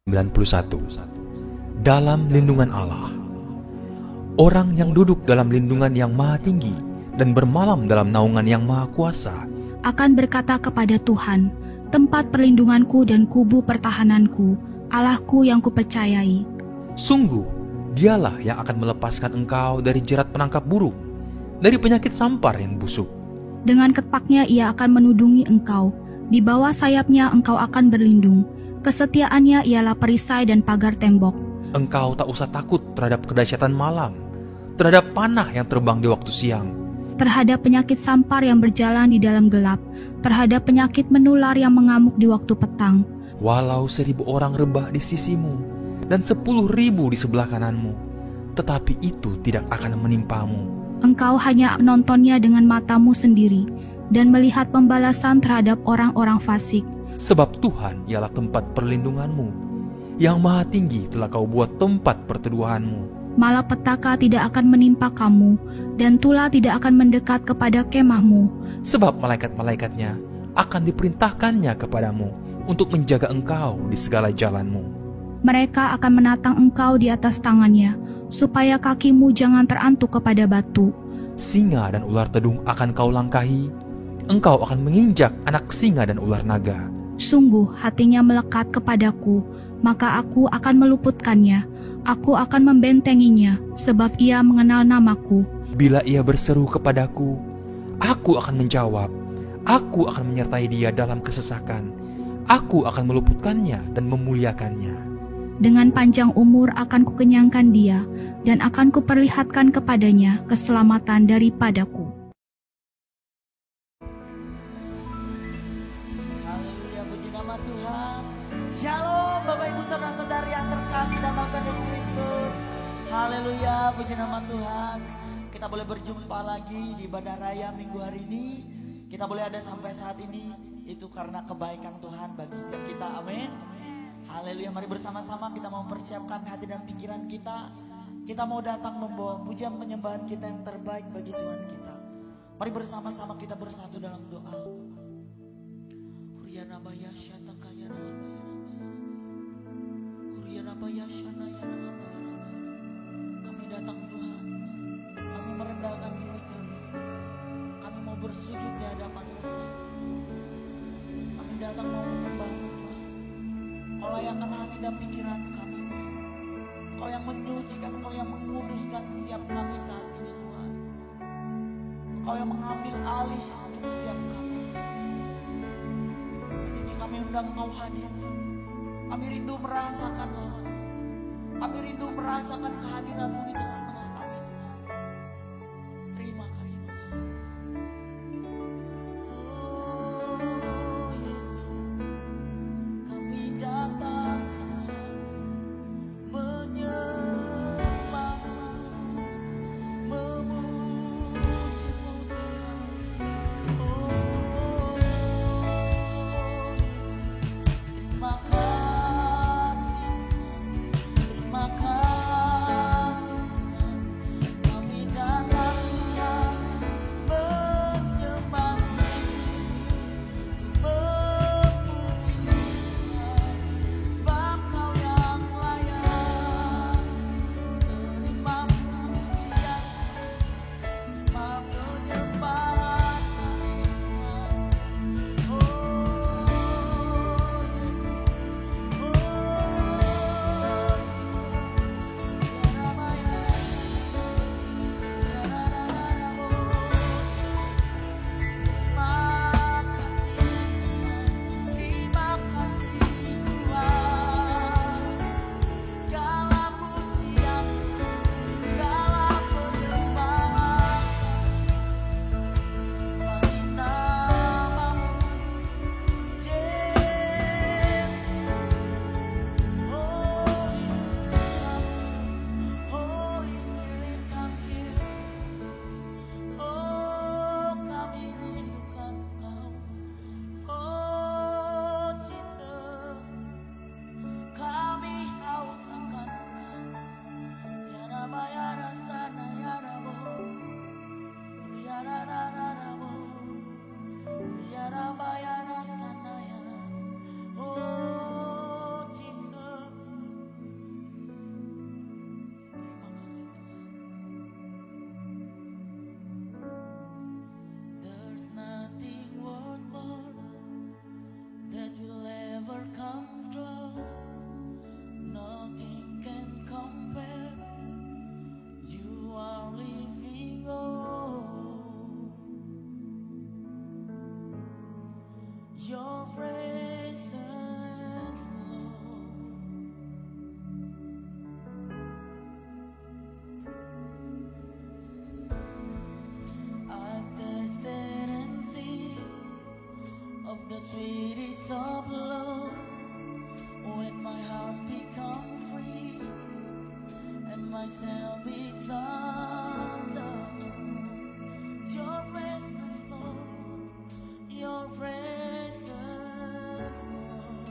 91. Dalam lindungan Allah. Orang yang duduk dalam lindungan yang maha tinggi dan bermalam dalam naungan yang maha kuasa akan berkata kepada Tuhan, tempat perlindunganku dan kubu pertahananku, Allahku yang kupercayai. Sungguh, dialah yang akan melepaskan engkau dari jerat penangkap burung, dari penyakit sampar yang busuk. Dengan ketpaknya ia akan menudungi engkau, di bawah sayapnya engkau akan berlindung. Kesetiaannya ialah perisai dan pagar tembok. Engkau tak usah takut terhadap kedahsyatan malam, terhadap panah yang terbang di waktu siang, terhadap penyakit sampar yang berjalan di dalam gelap, terhadap penyakit menular yang mengamuk di waktu petang. Walau 1,000 orang rebah di sisimu dan 10.000 di sebelah kananmu, tetapi itu tidak akan menimpamu. Engkau hanya menontonnya dengan matamu sendiri dan melihat pembalasan terhadap orang-orang fasik. Sebab Tuhan ialah tempat perlindunganmu, yang maha tinggi telah kau buat tempat perteduhanmu. Malapetaka tidak akan menimpa kamu, dan tulah tidak akan mendekat kepada kemahmu. Sebab malaikat-malaikatnya akan diperintahkannya kepadamu untuk menjaga engkau di segala jalanmu. Mereka akan menatang engkau di atas tangannya, supaya kakimu jangan terantuk kepada batu. Singa dan ular tedung akan kau langkahi, engkau akan menginjak anak singa dan ular naga. Sungguh hatinya melekat kepadaku, maka aku akan meluputkannya. Aku akan membentenginya, sebab ia mengenal namaku. Bila ia berseru kepadaku, aku akan menjawab. Aku akan menyertai dia dalam kesesakan. Aku akan meluputkannya dan memuliakannya. Dengan panjang umur akan kukenyangkan dia, dan akan kuperlihatkan kepadanya keselamatan daripadaku. Haleluya, puji nama Tuhan. Shalom Bapak Ibu Saudara-saudari yang terkasih dalam Tuhan Yesus Kristus. Haleluya, puji nama Tuhan. Kita boleh berjumpa lagi di ibadah raya minggu hari ini. Kita boleh ada sampai saat ini, itu karena kebaikan Tuhan bagi setiap kita, amin. Haleluya, mari bersama-sama kita mau mempersiapkan hati dan pikiran kita. Kita mau datang membawa pujian penyembahan kita yang terbaik bagi Tuhan kita. Mari bersama-sama kita bersatu dalam doa. Kami datang Tuhan, kami merendahkan diri kami mau bersujud di hadapan Tuhan. Kami datang mau menyembah-Mu Tuhan. Kau layakkan hati dan pikiran kami Tuhan. Kau yang menyucikan, Kau yang menguduskan setiap kami saat ini Tuhan. Kau yang mengambil alih untuk setiap kami. Ini kami undang Kau hadir. Kami rindu merasakan Tuhan. Kami rindu merasakan kehadiran-Mu di tengah-tengah kami Tuhan. Terima kasih Tuhan. Oh Yesus, kami datang menyembah-Mu, memuji-Mu Tuhan. Oh terima kasih, terima kasih. Your presence, Lord. I've tasted and seen of the sweetest of love, when my heart become free and myself is undone. Your presence, Lord, your presence, Lord,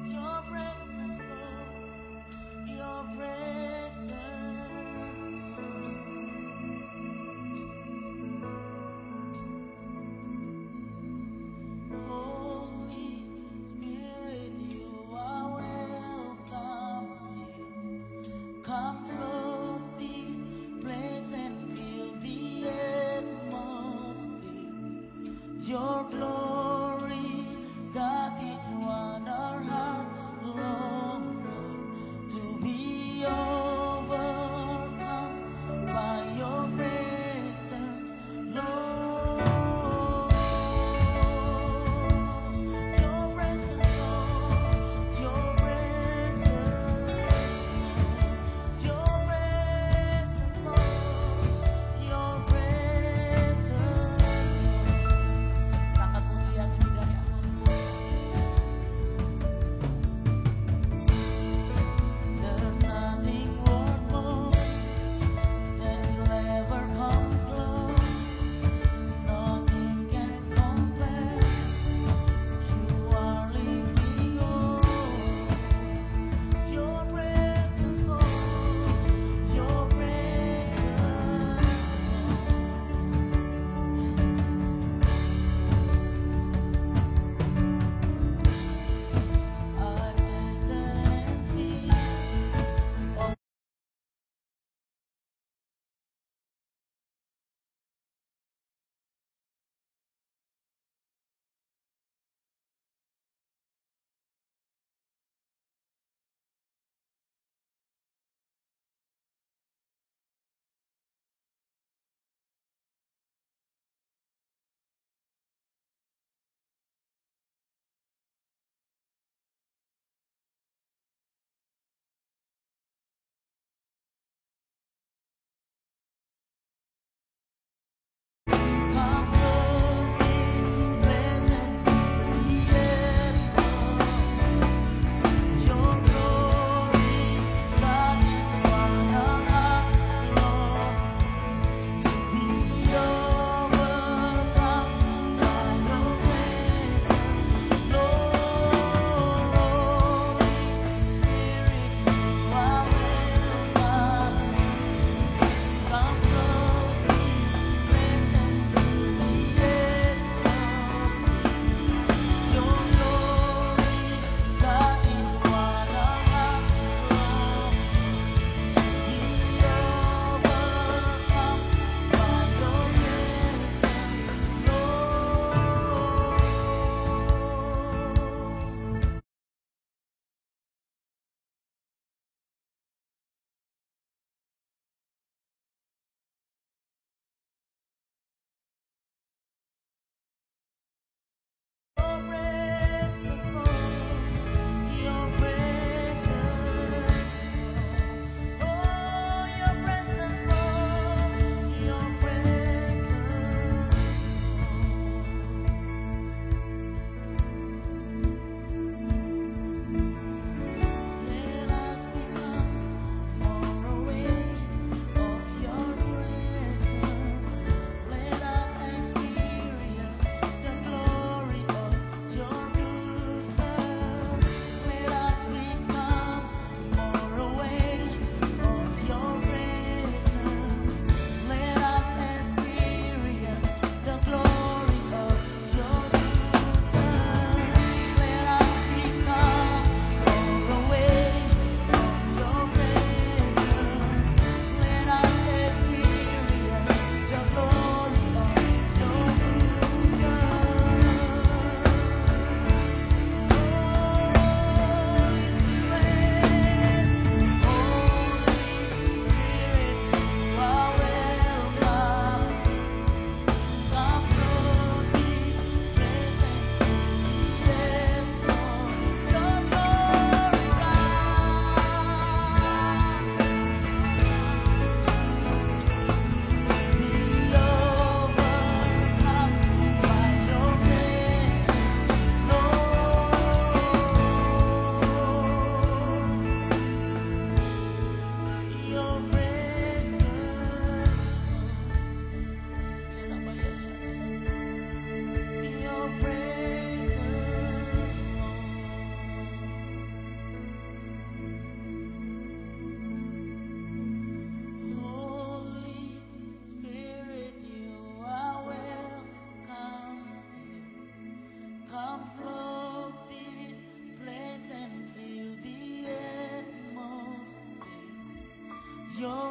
your presence, Lord, your presence, Lord. Holy Spirit, you are welcome here. Come flood this place and fill the atmosphere. Your glory, God, is what our heart longs for. To be overcome by your presence, Lord. Your presence, Lord. Your presence, your presence, Lord. Your presence. Angkat pujian ini dari atas.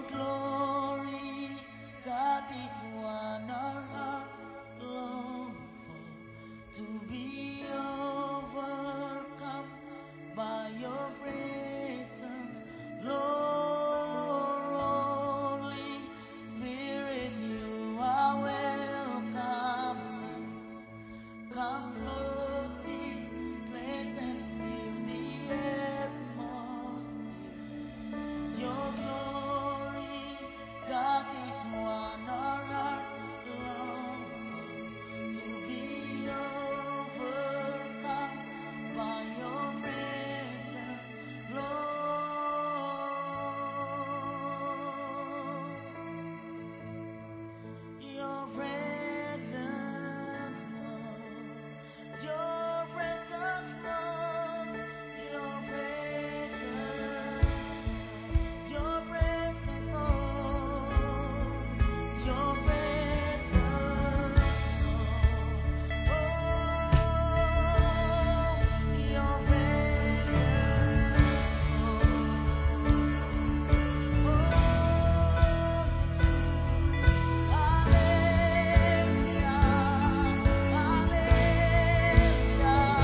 glory, that is what our heart long for, to be overcome by your presence, Lord. Holy Spirit, you are welcome. Come flood this place and fill the atmosphere. Your glory, God, is what our heart long for, to be overcome by your presence, Lord. Your presence, Lord. Your presence, Lord. Your presence, your presence, Lord. Your presence, Lord. Oh, your presence, terima kasih Tuhan.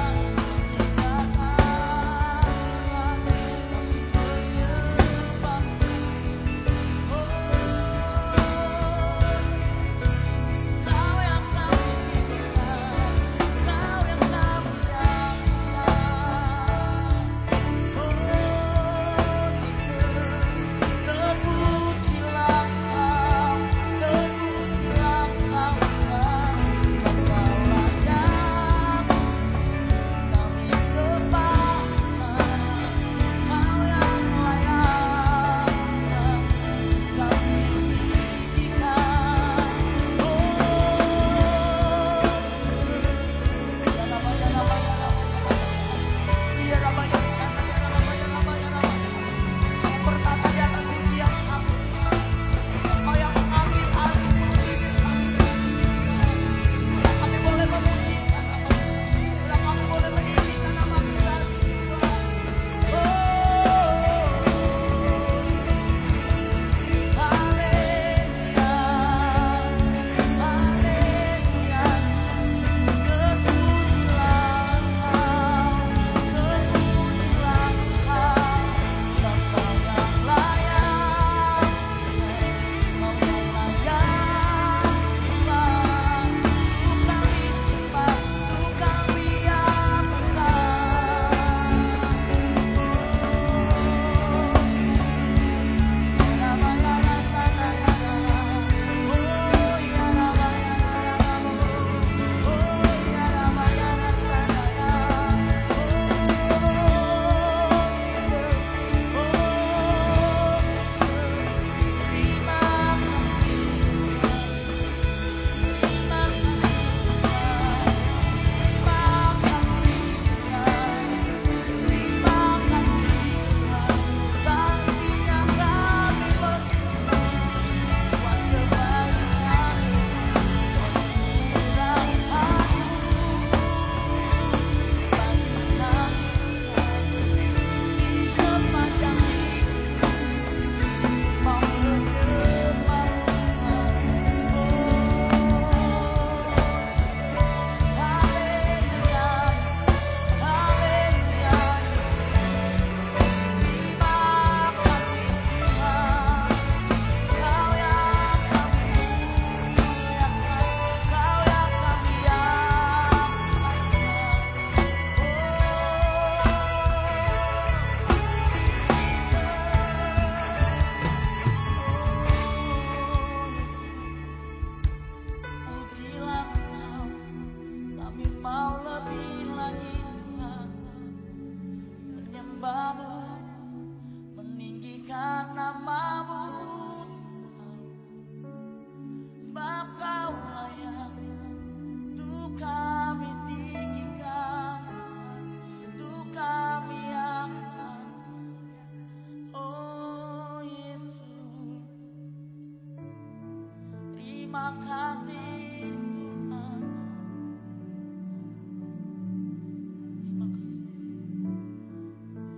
Terima kasih.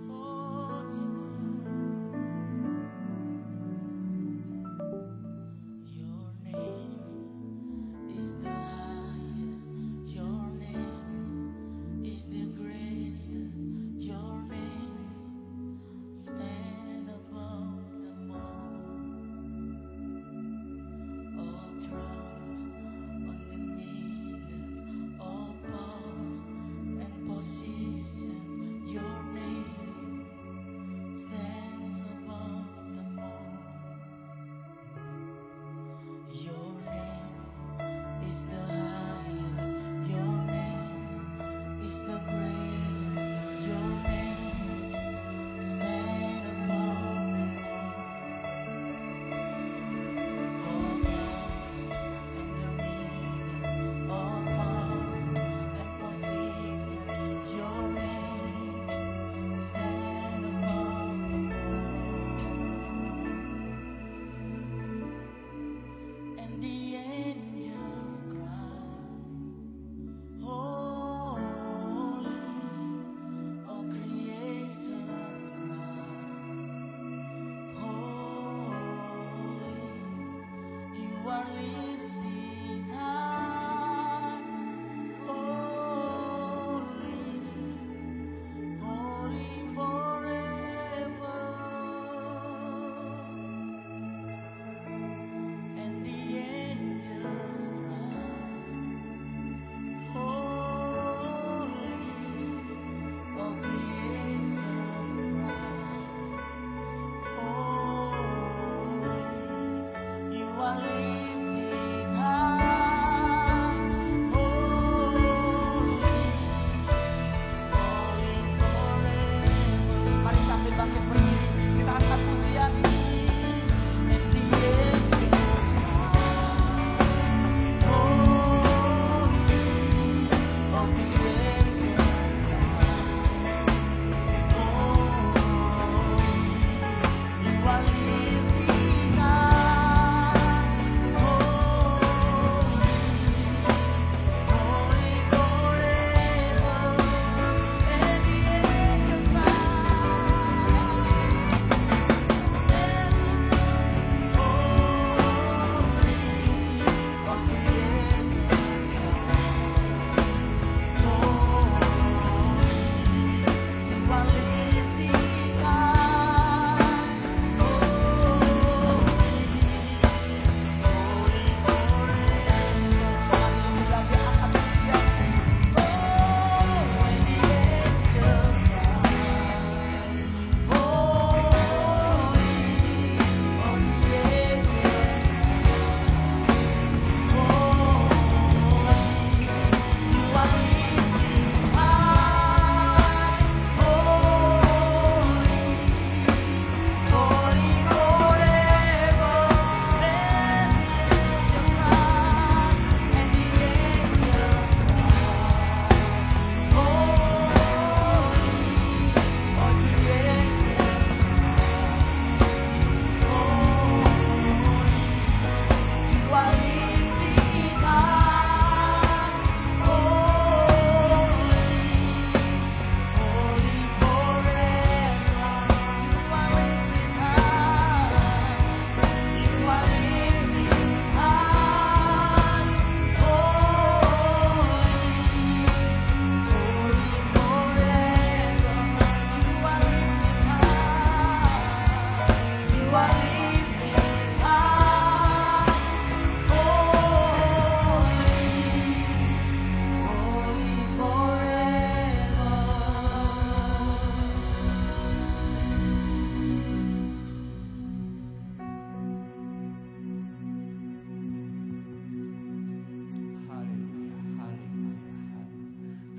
Oh Jesus.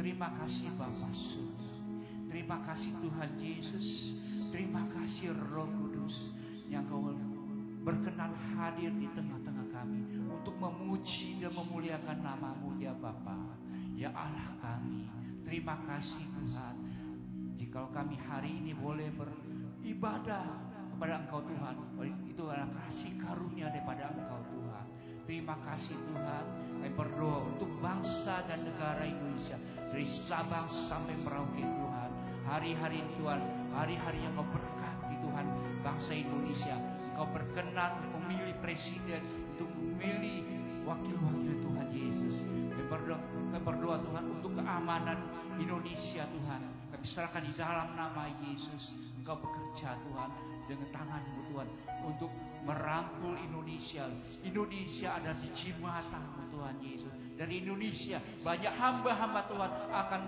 Terima kasih Bapa Surga. Terima kasih Tuhan Yesus. Terima kasih Roh Kudus yang Kau berkenan hadir di tengah-tengah kami untuk memuji dan memuliakan nama-Mu ya Bapa, ya Allah kami. Terima kasih Tuhan. Jika kami hari ini boleh beribadah kepada Engkau Tuhan, itu adalah kasih karunia daripada Engkau Tuhan. Terima kasih Tuhan. Kami berdoa untuk bangsa dan negara Indonesia dari Sabang sampai Merauke Tuhan. Hari-hari Tuhan, hari-hari yang Kau berkati Tuhan bangsa Indonesia. Kau berkenan memilih presiden untuk memilih wakil-wakil Tuhan Yesus. Kami berdoa Tuhan untuk keamanan Indonesia Tuhan. Kami serahkan di dalam nama Yesus. Engkau bekerja Tuhan dengan tangan-Mu Tuhan untuk merangkul Indonesia. Indonesia ada di mata-Mu Tuhan Yesus. Dari Indonesia banyak hamba-hamba Tuhan akan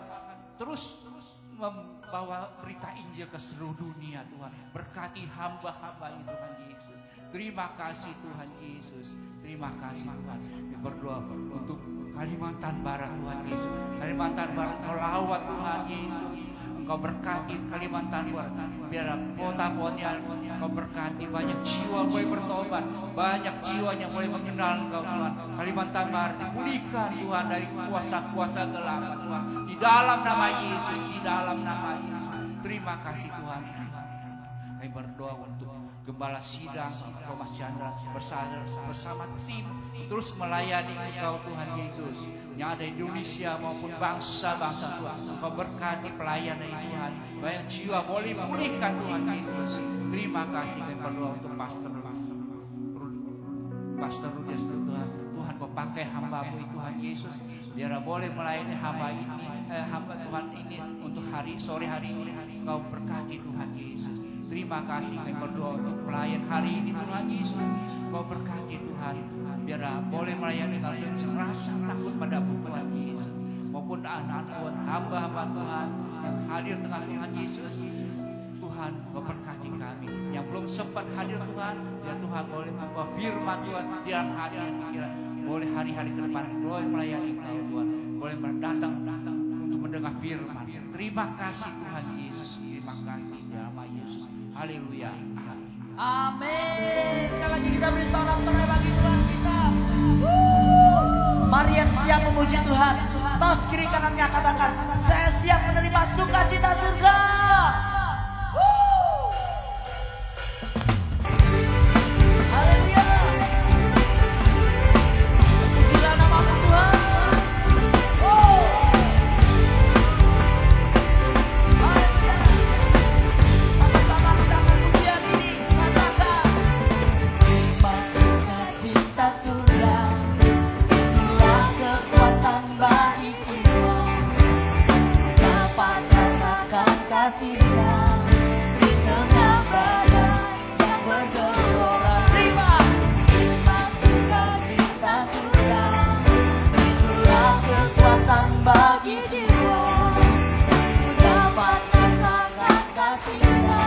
terus membawa berita Injil ke seluruh dunia Tuhan. Berkati hamba-hamba Tuhan Yesus. Terima kasih Tuhan Yesus. Terima kasih Tuhan. Kami berdoa untuk Kalimantan Barat Tuhan Yesus. Kalimantan Barat Kau lawat Tuhan Yesus. Engkau berkati Kalimantan Barat. Biar kota-kotanya Kau berkati, banyak jiwa boleh bertobat, banyak jiwa yang boleh mengenal Engkau Tuhan. Kalimantan Barat dipulihkan Tuhan dari kuasa-kuasa gelap Tuhan. Di dalam nama Yesus, di dalam nama Yesus. Terima kasih Tuhan. Kami berdoa untuk Gembala Sidang Thomas Chandra bersama tim terus melayani Engkau Tuhan Yesus yang ada di Indonesia maupun bangsa-bangsa Tuhan. Engkau berkati pelayanan Tuhan. Banyak jiwa boleh memulihkan Tuhan Yesus. Terima kasih. Kami berdoa untuk Pastor Rudias Tuhan. Tuhan Kau pakai hamba-Mu Tuhan Yesus biar boleh melayani hamba Tuhan ini untuk sore hari ini. Kau berkati Tuhan Yesus. Terima kasih. Kami berdoa untuk pelayan hari ini Tuhan Yesus. Kau berkati Tuhan biar boleh melayani kalau yang merasa takut pada Tuhan Yesus maupun anak-anak Tuhan, hamba-hamba Tuhan yang hadir tengah Tuhan Yesus. Tuhan Kau berkati kami yang belum sempat hadir Tuhan, ya Tuhan boleh membawa firman Tuhan di dalam hati dan pikiran. Boleh hari-hari ke depan boleh melayani Engkau Tuhan, boleh datang untuk mendengar firman. Terima kasih Tuhan Yesus. Terima kasih di nama Yesus. Haleluya. Amin. Sekali lagi kita beri sorak-sorai bagi Tuhan kita. Mari yang siap memuji Tuhan, tos kiri kanannya katakan, saya siap menerima sukacita surga. Haleluya. Pujilah nama-Mu Tuhan. Sama-sama kita memujian ini, katakan. Sukacita surga, inilah kekuatan bagi jiwa. Dapat rasakan kasih-Nya di tengah badai yang bergelora. Terima sukacita surga, itulah kekuatan bagi jiwa. Dapat rasakan kasih-Nya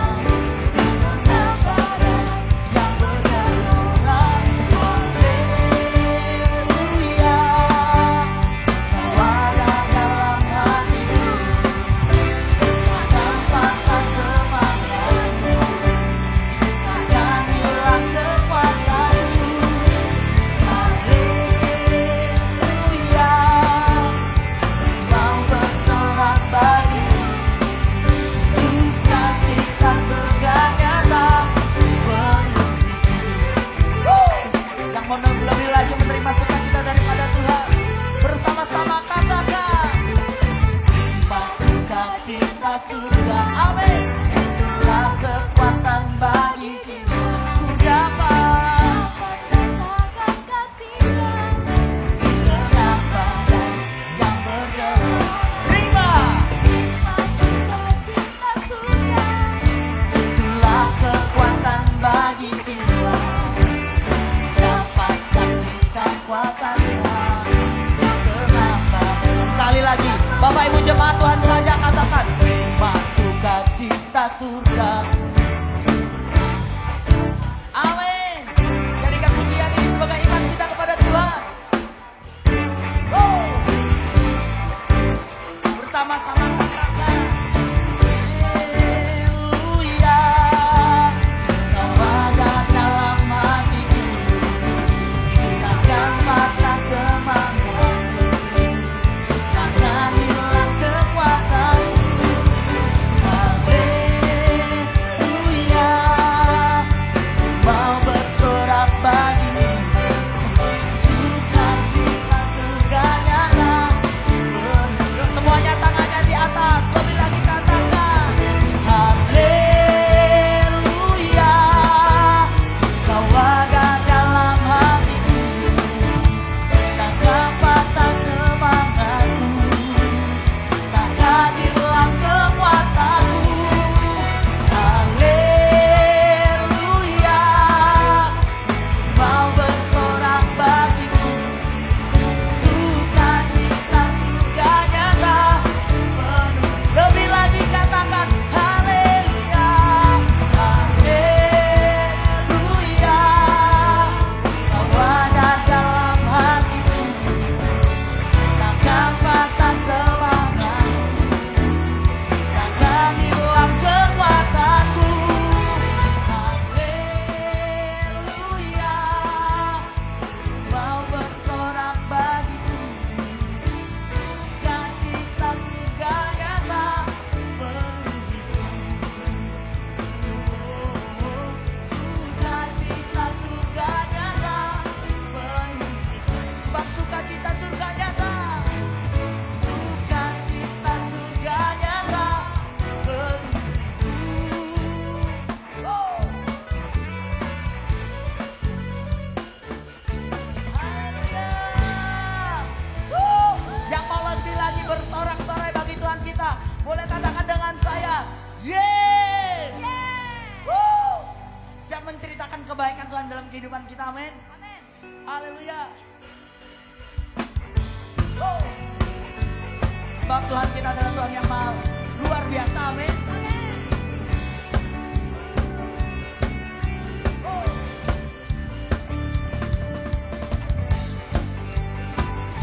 di tengah badai yang bergelora. Haleluya, Kau ada dalam hatiku, dapatkan semangatmu, nyanyilah kekuatanmu. Haleluya, Kau bersorak bagiku, sukacita surga nyata penuh itu. Yang mau lebih lagi menerima sukacita daripada Tuhan, bersama-sama katakan, sukacita surga, amin. Itulah kekuatan bagi jiwa. Ku dapat rasakan kasih-Nya di tengah badai yang bergelora. Terima sukacita surga, itulah kekuatan bagi jiwa. Dapat saksikan kuasa-Nya di tengah badai. Sekali lagi, Bapak Ibu jemaat Tuhan saja katakan, sukacita surga. Amin. Jadikan pujian ini sebagai iman kita kepada Tuhan. bersama-sama katakan haleluya. Kau ada dalam hatiku, takkan patah semangatku, takkan hilang kekuatanku. Haleluya, mau bersorak bagimu, sukacita surganya lah penuh. Semuanya tangannya di atas, lebih lagi katakan haleluya. Kau ada dalam hatiku, takkan patah semangatku, takkan hilang kekuatanku. Haleluya, mau bersorak bagiku, sukacita surga nyata penuh. Lebih lagi katakan haleluya, haleluya. Kau ada dalam hatiku, takkan patah semangatku, takkan hilang kekuatanku. Haleluya, mau bersorak bagiku, sukacita surga nyata penuhiku. Sukacita surga nyata penuhiku. Sebab sukacita surga nyata, sukacita surga nyata penuhiku. Haleluya. Yang mau lebih lagi bersorak-sorai bagi Tuhan kita, boleh katakan dengan saya, yes. Siap menceritakan kebaikan Tuhan dalam kehidupan kita, amin. Haleluya. Sebab Tuhan kita adalah Tuhan yang maha luar biasa, amin.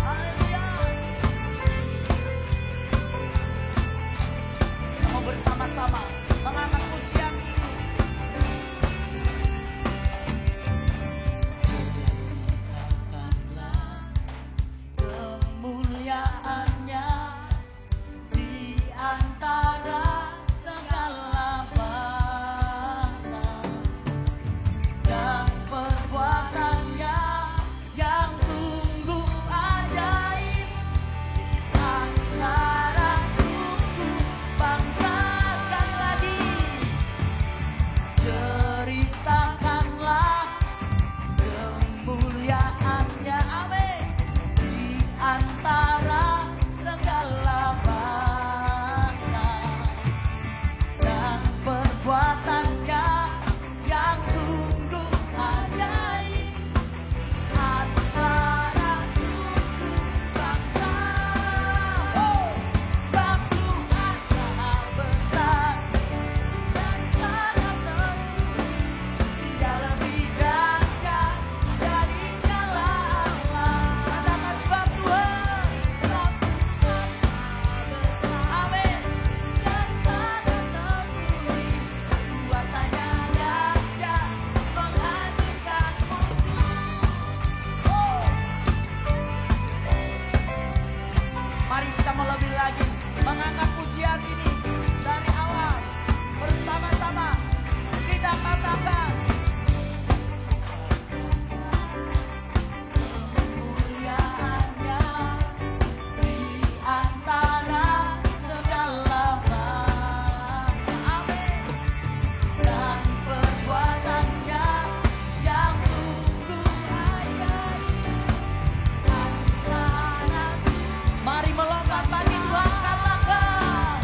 Haleluya. Kita mau bersama-sama mengangkat pujian ini. Ceritakanlah kemuliaannya di antara segala bangsa, dan perbuatannya yang sungguh ajaib antara suku bangsa. Sekali lagi, ceritakanlah kemuliaannya, amin, di antara segala bangsa, dan perbuatannya yang sungguh ajaib antara suku bangsa. Sebab Tuhan maha besar dan sangat tinggi, Dia lebih dahsyat dari segala Allah. Katakan sebab Tuhan, amin, dan sangat tinggi, kuasanya dahsyat menghancurkan musuh. Mari kita melebih lagi mengangkat pujian ini dari awal. Bersama-sama kita katakan kemuliaannya di antara segala bangsa, amin, dan perbuatannya yang sungguh ajaib antara. Mari melompat bagi Tuhan, katakan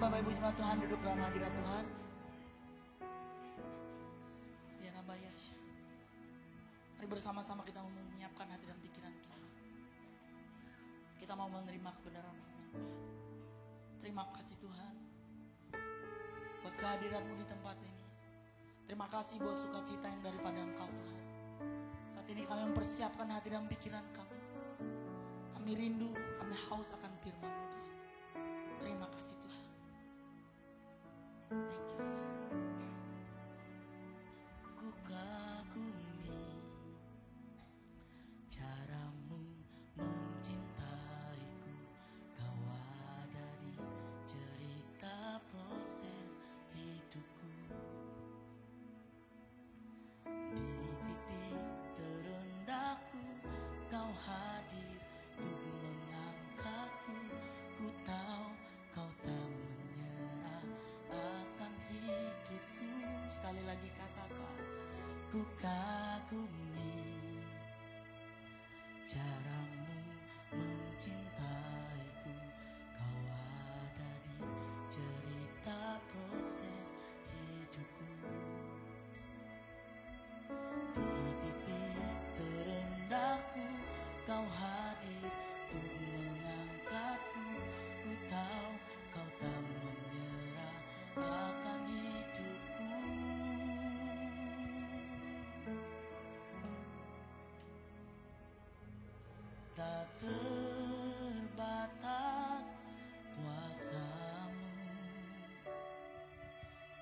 Bapak Ibu jemaat Tuhan duduk dalam hadirat Tuhan. Ya nambah ya. Mari bersama-sama kita menyiapkan hati dan pikiran kita. Kita mau menerima kebenaran firman Tuhan. Terima kasih Tuhan buat kehadiran-Mu di tempat ini. Terima kasih buat sukacita yang daripada Engkau Tuhan. Saat ini kami mempersiapkan hati dan pikiran kami. Kami rindu, kami haus akan firman-Mu Tuhan. Terima kasih Tuhan. Thank you Jesus. Ku kagumi caramu mencintaiku, kau ada di cerita proses hidupku. Di titik terendahku kau hadir untuk mengangkatku. Ku tahu kau tak menyerah akan hidupku. Sekali lagi katakan, ku kagumi caramu mencintaiku, kau ada di cerita proses hidupku. Di titik terendahku kau hadir untuk mengangkatku. Ku tahu kau tak menyerah akan hidupku. Tak terbatas kuasamu,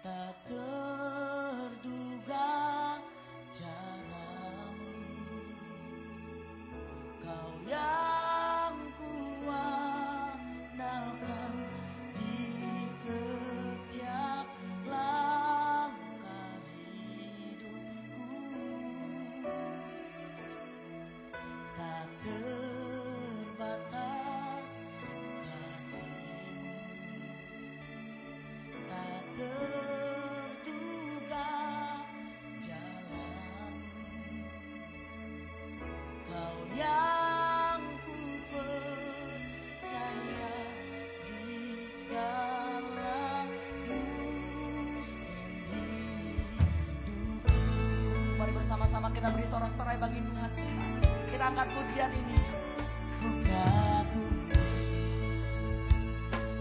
tak terduga caramu. Kau yang kuandalkan di setiap langkah hidupku. Tak terbatas kasih-Mu, tak terduga jalan-Mu. Kau yang ku percaya di segala musim hidupku. Mari bersama-sama kita beri sorak-sorai bagi Tuhan kita. Kita angkat pujian ini. Ku kagumi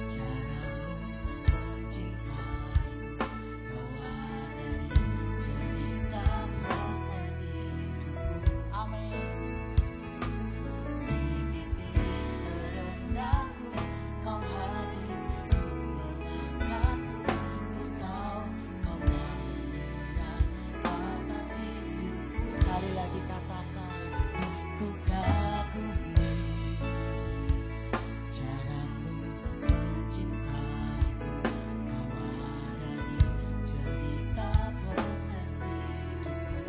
caramu mencintaiku, kau ada di cerita proses hidupku. Amin. Di titik terendahku kau hadir untuk mengangkatku. Ku tahu kau tak menyerah atas hidupku. Sekali lagi katakan, ku kagumi caramu mencintaiku, kau ada di cerita proses hidupku.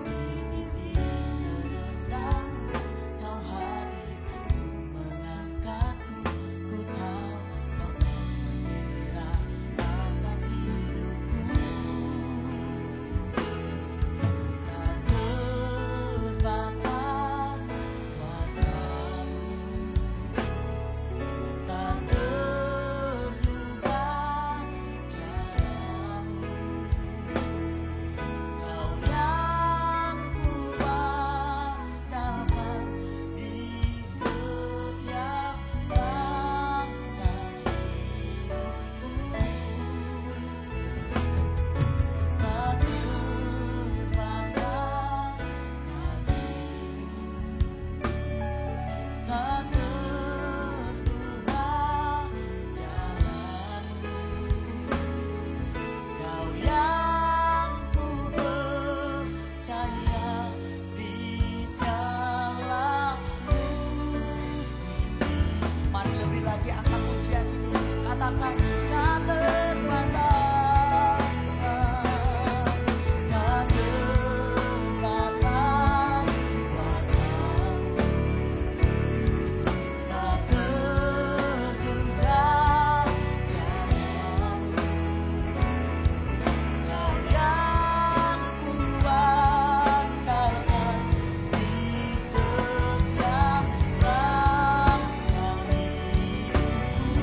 Di titik terendahku kau hadir untuk mengangkatku. Ku tahu kau tak menyerah akan hidupku. Tak terbatas kuasamu, tak terduga caramu. Kau yang kuandalkan di setiap langkah hidupku. Tak terbatas kasih-Mu, tak terduga jalan-Mu. Kau yang ku percaya di segala musim. Mari lebih lagi angkat pujian ini. Katakan, tak terbatas, tak terbatas kuasa-Mu, tak terduga jalan-Mu. Kau yang kuandalkan di setiap langkah hidupku.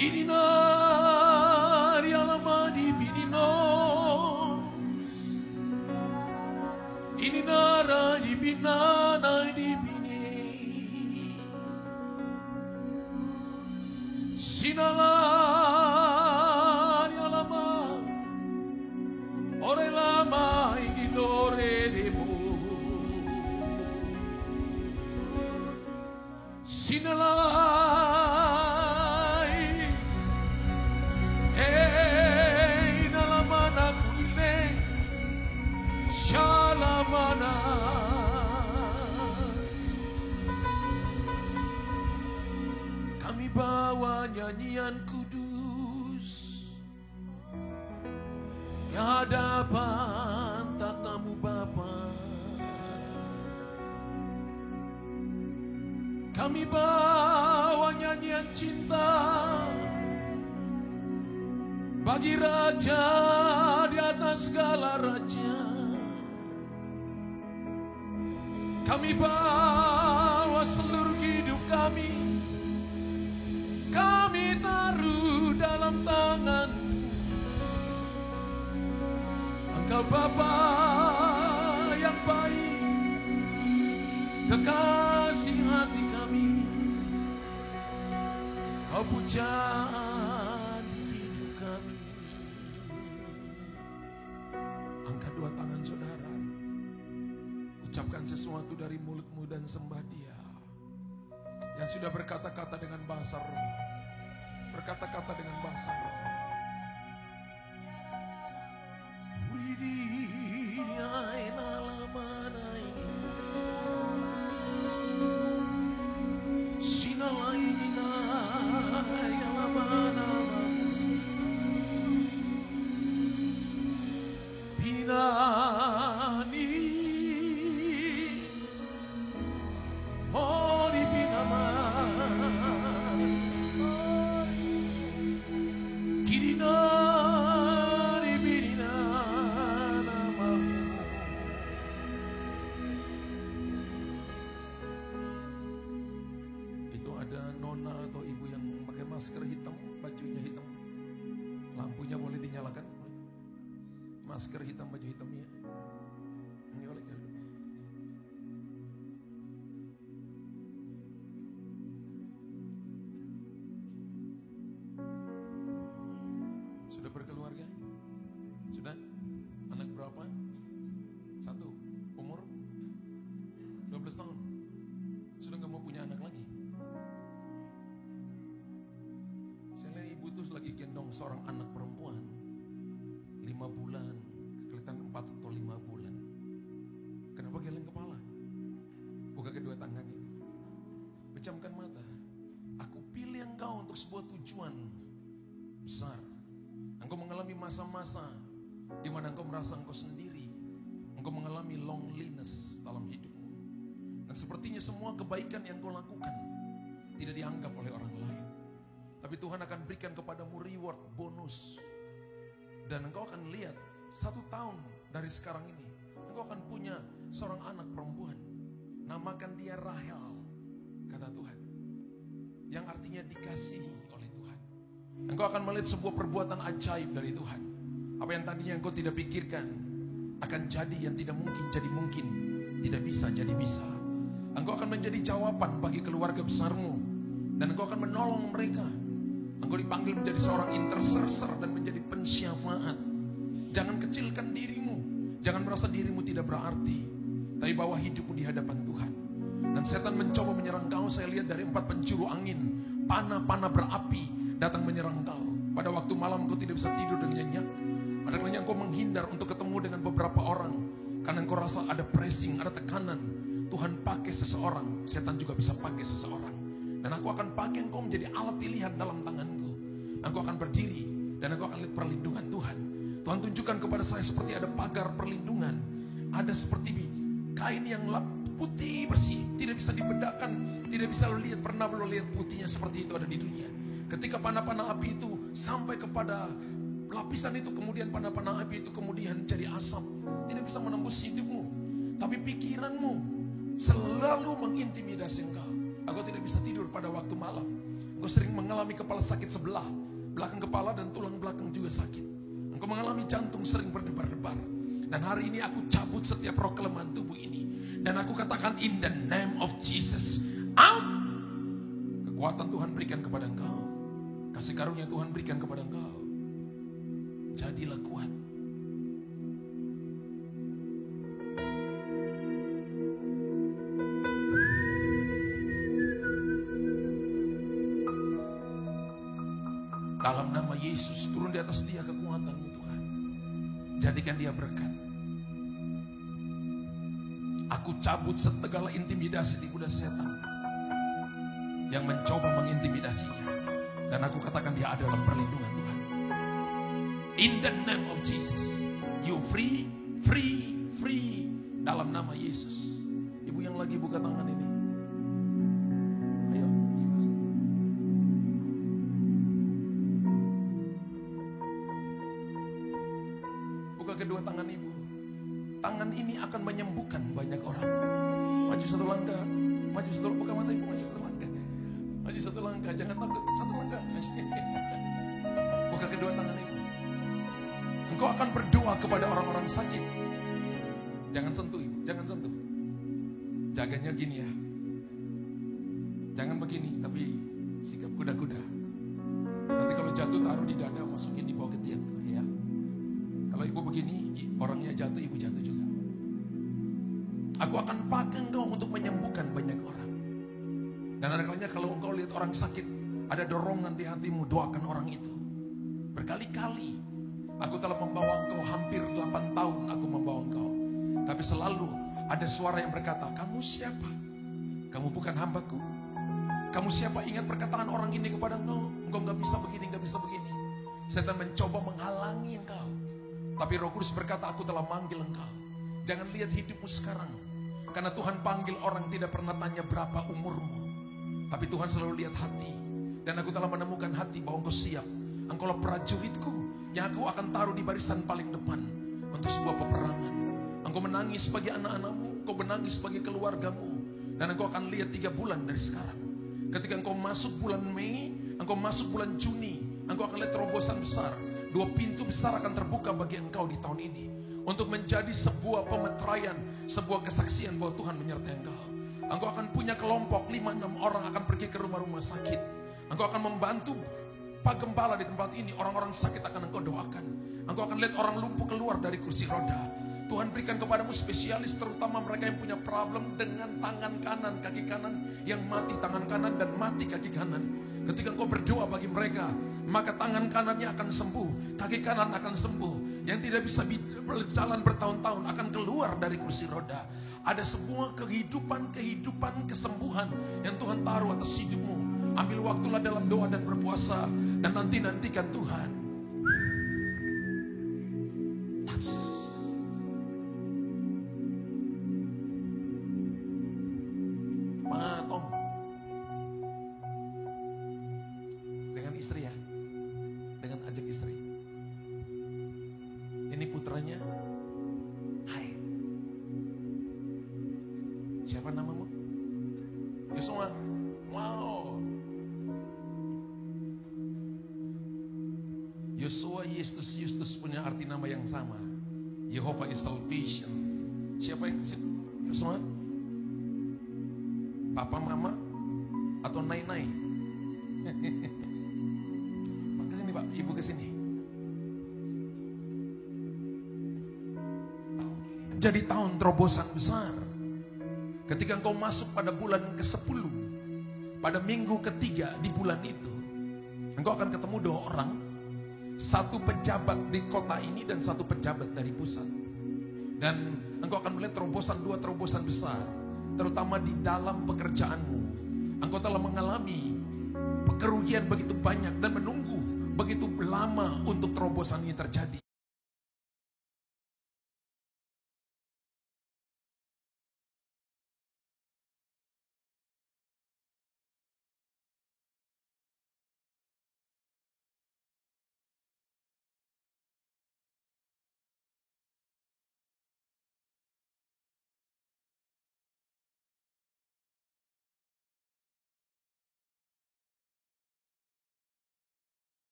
Ininari alamadi binino, ininara di binana di bini, sinalari alama, ore lama inore demo, sinalari. Shalamana, kami bawa nyanyian kudus di hadapan tatamu Bapa. Kami bawa nyanyian cinta bagi Raja di atas segala raja. Kami bawa seluruh hidup kami taruh dalam tangan. Engkau Bapa yang baik, kekasih hati kami, Kau pujaan hidup kami. Angkat dua tangan saudara, ucapkan sesuatu dari mulutmu dan sembah Dia yang sudah berkata-kata dengan bahasa roh. Berkata-kata dengan bahasa roh. Masker hitam, bajunya hitam, lampunya boleh dinyalakan. Masker hitam, baju hitamnya. Ini oleh kan? Sudah berkeluarga? Sudah? Anak berapa? 1. Umur 12 tahun. Sudah gak mau punya anak lagi? Saya lihat ibu tuh lagi gendong seorang anak perempuan 5 bulan, kelihatan 4 atau 5 bulan. Kenapa geleng kepala? Buka kedua tangannya, pejamkan mata. Aku pilih engkau untuk sebuah tujuan besar. Engkau mengalami masa-masa di mana engkau merasa engkau sendiri. Engkau mengalami loneliness dalam hidupmu. Dan sepertinya semua kebaikan yang kau lakukan tidak dianggap oleh orang lain. Tapi Tuhan akan berikan kepadamu reward, bonus. Dan engkau akan lihat 1 tahun dari sekarang ini, engkau akan punya seorang anak perempuan. Namakan dia Rahel, kata Tuhan. Yang artinya dikasihi oleh Tuhan. Engkau akan melihat sebuah perbuatan ajaib dari Tuhan. Apa yang tadinya engkau tidak pikirkan akan jadi yang tidak mungkin jadi mungkin. Tidak bisa jadi bisa. Engkau akan menjadi jawaban bagi keluarga besarmu. Dan engkau akan menolong mereka. Engkau dipanggil menjadi seorang intercessor dan menjadi pensyafaat. Jangan kecilkan dirimu. Jangan merasa dirimu tidak berarti. Tapi bawa hidupmu di hadapan Tuhan. Dan setan mencoba menyerang kau. Saya lihat dari 4 penjuru angin. Panah-panah berapi datang menyerang kau. Pada waktu malam kau tidak bisa tidur dengan nyenyak. Ada kalanya engkau menghindar untuk ketemu dengan beberapa orang. Karena engkau rasa ada pressing, ada tekanan. Tuhan pakai seseorang. Setan juga bisa pakai seseorang. Dan aku akan pakai engkau menjadi alat pilihan dalam tanganku. Engkau akan berdiri dan engkau akan lihat perlindungan Tuhan. Tuhan tunjukkan kepada saya seperti ada pagar perlindungan. Ada seperti kain yang putih bersih. Tidak bisa dibedakan. Tidak bisa lo lihat, pernah lo lihat putihnya seperti itu ada di dunia. Ketika panah-panah api itu sampai kepada lapisan itu, kemudian panah-panah api itu kemudian jadi asap. Tidak bisa menembus hidupmu. Tapi pikiranmu selalu mengintimidasi engkau. Engkau tidak bisa tidur pada waktu malam. Engkau sering mengalami kepala sakit sebelah, belakang kepala dan tulang belakang juga sakit. Engkau mengalami jantung sering berdebar-debar. Dan hari ini aku cabut setiap roh kelemahan tubuh ini. Dan aku katakan in the name of Jesus, out! Kekuatan Tuhan berikan kepada engkau. Kasih karunia Tuhan berikan kepada engkau. Jadilah kuat. Dalam nama Yesus, turun di atas dia kekuatan-Mu Tuhan. Jadikan dia berkat. Aku cabut segala intimidasi di kuda setan yang mencoba mengintimidasinya. Dan aku katakan dia ada dalam perlindungan Tuhan. In the name of Jesus, you free, free, free. Dalam nama Yesus. Ibu yang lagi buka tangan ini, ayo. Buka kedua tangan ibu. Tangan ini akan menyembuhkan banyak orang. Maju satu langkah, maju satu, buka mata ibu, maju satu langkah. Maju satu langkah, jangan takut, satu langkah. Buka kedua tangan ibu. Engkau akan berdoa kepada orang-orang sakit. Jangan sentuh ibu, jangan sentuh. Jaganya gini ya. Jangan begini, tapi sikap kuda-kuda. Nanti kalau jatuh taruh di dada, masukin di bawah ketiak. Oke ya. Kalau ibu begini, orangnya jatuh, ibu jatuh juga. Aku akan pakai engkau untuk menyembuhkan banyak orang. Dan ada kalanya kalau engkau lihat orang sakit, ada dorongan di hatimu, doakan orang itu. Berkali-kali, aku telah membawa engkau hampir 8 tahun aku membawa engkau. Tapi selalu ada suara yang berkata, kamu siapa? Kamu bukan hambaku. Kamu siapa? Ingat perkataan orang ini kepada engkau. Engkau gak bisa begini, gak bisa begini. Setan mencoba menghalangi engkau. Tapi Roh Kudus berkata, aku telah manggil engkau. Jangan lihat hidupmu sekarang. Karena Tuhan panggil orang tidak pernah tanya berapa umurmu. Tapi Tuhan selalu lihat hati. Dan aku telah menemukan hati bahwa engkau siap. Engkaulah prajuritku yang aku akan taruh di barisan paling depan untuk sebuah peperangan. Engkau menangis bagi anak-anakmu, engkau menangis bagi keluargamu. Dan engkau akan lihat 3 bulan dari sekarang. Ketika engkau masuk bulan Mei, engkau masuk bulan Juni, engkau akan lihat terobosan besar. 2 pintu besar akan terbuka bagi engkau di tahun ini. Untuk menjadi sebuah pemeteraian, sebuah kesaksian bahwa Tuhan menyertai engkau. Engkau akan punya kelompok 5-6 orang akan pergi ke rumah-rumah sakit. Engkau akan membantu Pak Gembala di tempat ini. Orang-orang sakit akan engkau doakan. Engkau akan lihat orang lumpuh keluar dari kursi roda. Tuhan berikan kepadamu spesialis, terutama mereka yang punya problem dengan tangan kanan, kaki kanan yang mati tangan kanan dan mati kaki kanan. Ketika engkau berdoa bagi mereka, maka tangan kanannya akan sembuh, kaki kanan akan sembuh. Yang tidak bisa berjalan bertahun-tahun akan keluar dari kursi roda. Ada sebuah kehidupan kesembuhan yang Tuhan taruh atas hidupmu. Ambil waktulah dalam doa dan berpuasa dan nantikan Tuhan. Tom, dengan istri ya, dengan ajak istri. Ini putranya. Hai, siapa namamu? Yosua. Wow. Yosua Justus punya arti nama yang sama. Jehovah is salvation. Siapa yang Yosua? Papa, mama, atau nai-nai? Kesini Pak, ibu kesini. Jadi tahun terobosan besar. Ketika engkau masuk pada bulan ke-10, pada minggu ketiga di bulan itu, engkau akan ketemu 2 orang. Satu pejabat di kota ini dan satu pejabat dari pusat. Dan engkau akan melihat terobosan 2 terobosan besar. Terutama di dalam pekerjaanmu. Engkau telah mengalami kerugian begitu banyak dan menunggu begitu lama untuk terobosan ini terjadi.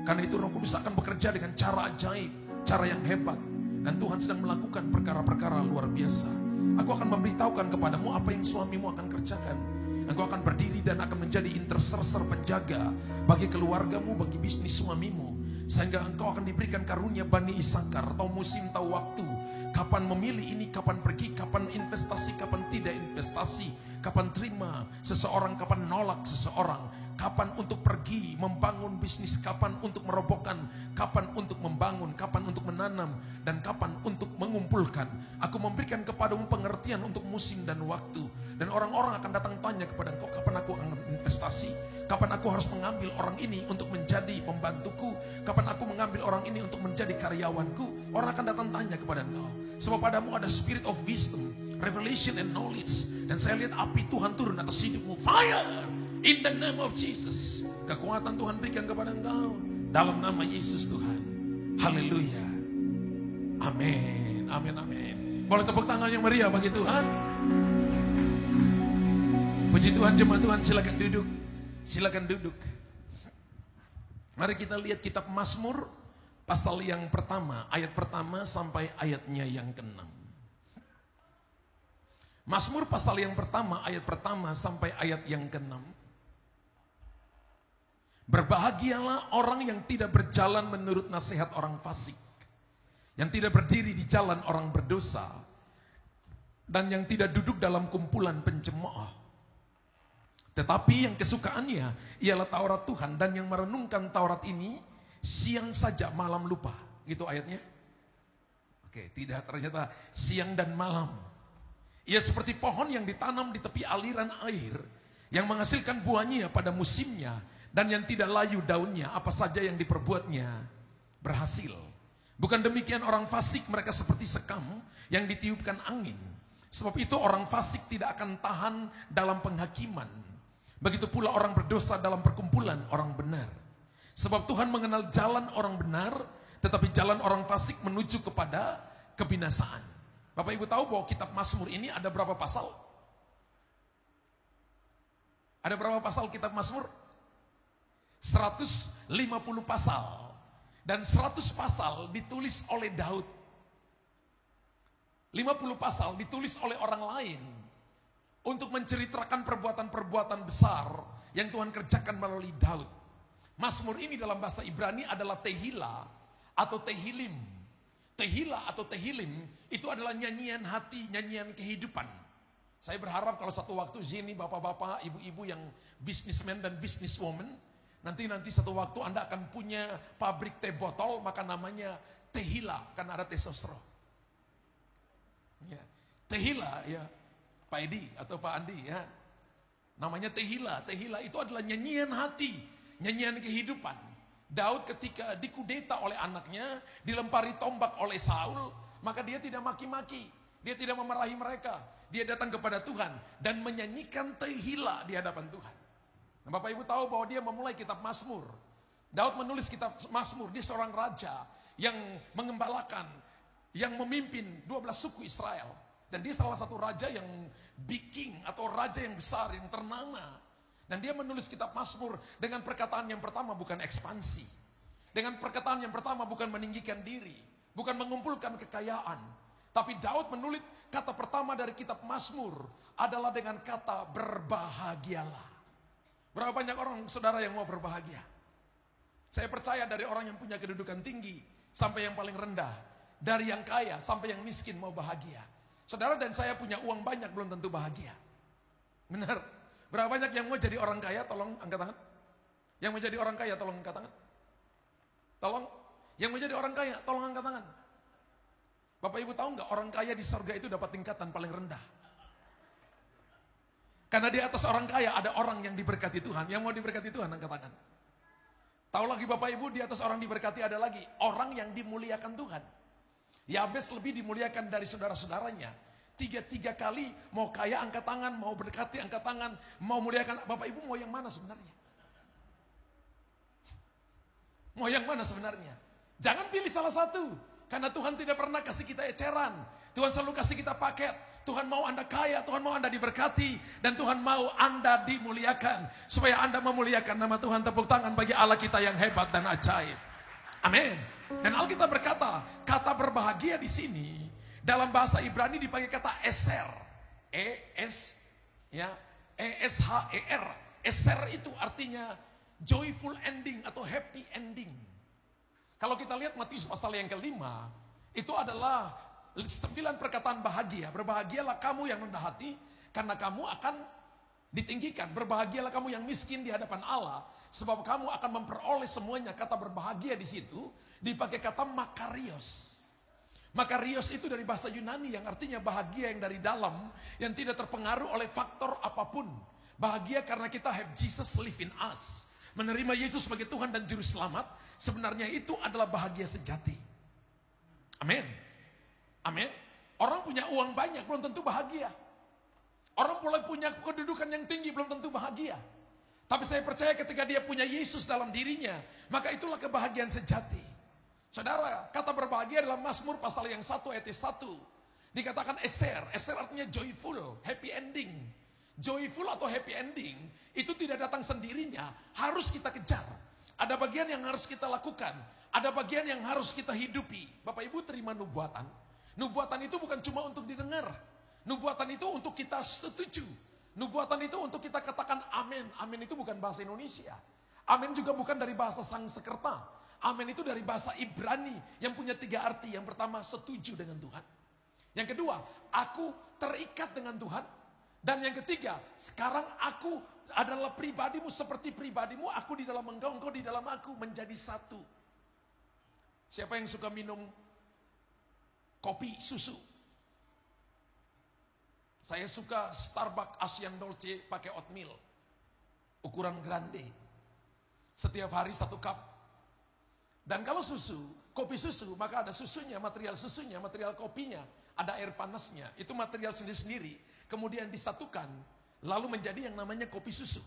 Karena itu Roh Kudus akan bekerja dengan cara ajaib, cara yang hebat. Dan Tuhan sedang melakukan perkara-perkara luar biasa. Aku akan memberitahukan kepadamu apa yang suamimu akan kerjakan. Engkau akan berdiri dan akan menjadi intercessor penjaga bagi keluargamu, bagi bisnis suamimu. Sehingga engkau akan diberikan karunia Bani Isakar, tahu musim, tahu waktu. Kapan memilih ini, kapan pergi, kapan investasi, kapan tidak investasi. Kapan terima seseorang, kapan nolak seseorang. Kapan untuk pergi membangun bisnis, kapan untuk merobohkan, kapan untuk membangun, kapan untuk menanam, dan kapan untuk mengumpulkan. Aku memberikan kepadamu pengertian untuk musim dan waktu. Dan orang-orang akan datang tanya kepada engkau, kapan aku akan investasi, kapan aku harus mengambil orang ini untuk menjadi pembantuku, kapan aku mengambil orang ini untuk menjadi karyawanku. Orang akan datang tanya kepada engkau. Sebab padamu ada spirit of wisdom, revelation and knowledge. Dan saya lihat api Tuhan turun atas hidupmu. Fire! In the name of Jesus. Kekuatan Tuhan berikan kepada engkau. Dalam nama Yesus Tuhan. Haleluya. Amin. Amin, amin. Boleh tepuk tangan yang meriah bagi Tuhan. Puji Tuhan, jemaat Tuhan, silakan duduk. Silakan duduk. Mari kita lihat kitab Mazmur pasal yang pertama, ayat pertama sampai ayatnya yang ke-6. Mazmur pasal yang pertama, ayat pertama sampai ayat yang ke-6. Berbahagialah orang yang tidak berjalan menurut nasihat orang fasik, yang tidak berdiri di jalan orang berdosa, dan yang tidak duduk dalam kumpulan pencemooh. Tetapi yang kesukaannya ialah Taurat Tuhan, dan yang merenungkan Taurat ini siang saja malam lupa. Gitu ayatnya. Oke, tidak, ternyata siang dan malam. Ia seperti pohon yang ditanam di tepi aliran air, yang menghasilkan buahnya pada musimnya, dan yang tidak layu daunnya, apa saja yang diperbuatnya berhasil. Bukan demikian orang fasik, mereka seperti sekam yang ditiupkan angin. Sebab itu orang fasik tidak akan tahan dalam penghakiman. Begitu pula orang berdosa dalam perkumpulan orang benar. Sebab Tuhan mengenal jalan orang benar, tetapi jalan orang fasik menuju kepada kebinasaan. Bapak Ibu tahu bahwa kitab Mazmur ini ada berapa pasal? Ada berapa pasal kitab Mazmur? 150 pasal. Dan 100 pasal ditulis oleh Daud. 50 pasal ditulis oleh orang lain untuk menceritakan perbuatan-perbuatan besar yang Tuhan kerjakan melalui Daud. Mazmur ini dalam bahasa Ibrani adalah Tehila atau Tehilim. Tehila atau Tehilim itu adalah nyanyian hati, nyanyian kehidupan. Saya berharap kalau satu waktu sini bapak-bapak, ibu-ibu yang businessman dan businesswoman, nanti satu waktu Anda akan punya pabrik teh botol, maka namanya Tehila, karena ada testosteron. Ya. Tehila, ya, Pak Edi atau Pak Andi, ya, namanya Tehila. Tehila itu adalah nyanyian hati, nyanyian kehidupan. Daud ketika dikudeta oleh anaknya, dilempari tombak oleh Saul, maka dia tidak maki-maki, dia tidak memarahi mereka. Dia datang kepada Tuhan dan menyanyikan Tehila di hadapan Tuhan. Nah, Bapak Ibu tahu bahwa dia memulai kitab Mazmur. Daud menulis kitab Mazmur, dia seorang raja yang mengembalakan, yang memimpin 12 suku Israel. Dan dia salah satu raja yang big king atau raja yang besar, yang ternama. Dan dia menulis kitab Mazmur dengan perkataan yang pertama bukan ekspansi. Dengan perkataan yang pertama bukan meninggikan diri, bukan mengumpulkan kekayaan. Tapi Daud menulis kata pertama dari kitab Mazmur adalah dengan kata berbahagialah. Berapa banyak orang saudara yang mau berbahagia? Saya percaya dari orang yang punya kedudukan tinggi sampai yang paling rendah, dari yang kaya sampai yang miskin mau bahagia. Saudara dan saya punya uang banyak belum tentu bahagia. Benar? Berapa banyak yang mau jadi orang kaya? Tolong angkat tangan. Yang mau jadi orang kaya tolong angkat tangan. Tolong. Yang mau jadi orang kaya tolong angkat tangan. Bapak Ibu tahu nggak orang kaya di surga itu dapat tingkatan paling rendah? Karena di atas orang kaya ada orang yang diberkati Tuhan. Yang mau diberkati Tuhan, angkat tangan. Tahu lagi Bapak Ibu, di atas orang diberkati ada lagi orang yang dimuliakan Tuhan. Yabes lebih dimuliakan dari saudara-saudaranya. 3 kali mau kaya angkat tangan, mau berkati angkat tangan, mau muliakan. Bapak Ibu mau yang mana sebenarnya? Mau yang mana sebenarnya? Jangan pilih salah satu. Karena Tuhan tidak pernah kasih kita eceran. Tuhan selalu kasih kita paket. Tuhan mau Anda kaya, Tuhan mau Anda diberkati, dan Tuhan mau Anda dimuliakan. Supaya Anda memuliakan nama Tuhan. Tepuk tangan bagi Allah kita yang hebat dan ajaib. Amin. Dan Alkitab berkata, kata berbahagia di sini dalam bahasa Ibrani dipakai kata eser. E-S-H-E-R. Eser itu artinya joyful ending atau happy ending. Kalau kita lihat Matius pasal yang kelima, itu adalah 9 perkataan bahagia. Berbahagialah kamu yang rendah hati, karena kamu akan ditinggikan. Berbahagialah kamu yang miskin di hadapan Allah, sebab kamu akan memperoleh semuanya. Kata berbahagia di situ dipakai kata makarios. Makarios itu dari bahasa Yunani yang artinya bahagia yang dari dalam, yang tidak terpengaruh oleh faktor apapun. Bahagia karena kita have Jesus live in us. Menerima Yesus sebagai Tuhan dan Juru Selamat, sebenarnya itu adalah bahagia sejati. Amin. Amin. Orang punya uang banyak belum tentu bahagia. Orang boleh punya kedudukan yang tinggi belum tentu bahagia. Tapi saya percaya ketika dia punya Yesus dalam dirinya, maka itulah kebahagiaan sejati. Saudara, kata berbahagia dalam Mazmur pasal yang 1 ayat 1. Dikatakan eser. Eser artinya joyful, happy ending. Joyful atau happy ending itu tidak datang sendirinya, harus kita kejar. Ada bagian yang harus kita lakukan, ada bagian yang harus kita hidupi. Bapak Ibu terima nubuatan. Nubuatan itu bukan cuma untuk didengar. Nubuatan itu untuk kita setuju. Nubuatan itu untuk kita katakan amin. Amin itu bukan bahasa Indonesia. Amin juga bukan dari bahasa Sanskerta. Amin itu dari bahasa Ibrani yang punya 3 arti. Yang pertama, setuju dengan Tuhan. Yang kedua, aku terikat dengan Tuhan. Dan yang ketiga, sekarang aku adalah pribadimu seperti pribadimu, aku di dalam engkau, engkau di dalam aku, menjadi satu. Siapa yang suka minum kopi susu? Saya suka Starbucks Asian Dolce pakai oatmeal, ukuran grande. Setiap hari 1 cup. Dan kalau susu, kopi susu, maka ada susunya, material kopinya, ada air panasnya. Itu material sendiri-sendiri. Kemudian disatukan, lalu menjadi yang namanya kopi susu.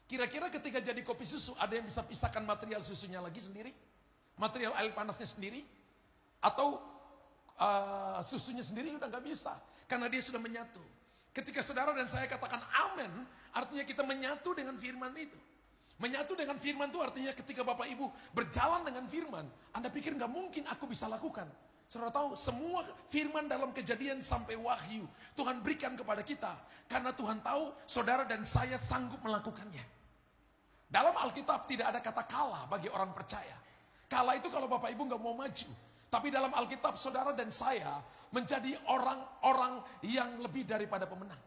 Kira-kira ketika jadi kopi susu, ada yang bisa pisahkan material susunya lagi sendiri? Material air panasnya sendiri? Atau susunya sendiri udah gak bisa, karena dia sudah menyatu. Ketika saudara dan saya katakan amin, artinya kita menyatu dengan firman itu. Menyatu dengan firman itu artinya ketika Bapak Ibu berjalan dengan firman, Anda pikir gak mungkin aku bisa lakukan. Saudara tahu, semua firman dalam Kejadian sampai Wahyu Tuhan berikan kepada kita, karena Tuhan tahu saudara dan saya sanggup melakukannya. Dalam Alkitab tidak ada kata kalah bagi orang percaya. Kalah itu kalau Bapak Ibu gak mau maju. Tapi dalam Alkitab saudara dan saya menjadi orang-orang yang lebih daripada pemenang.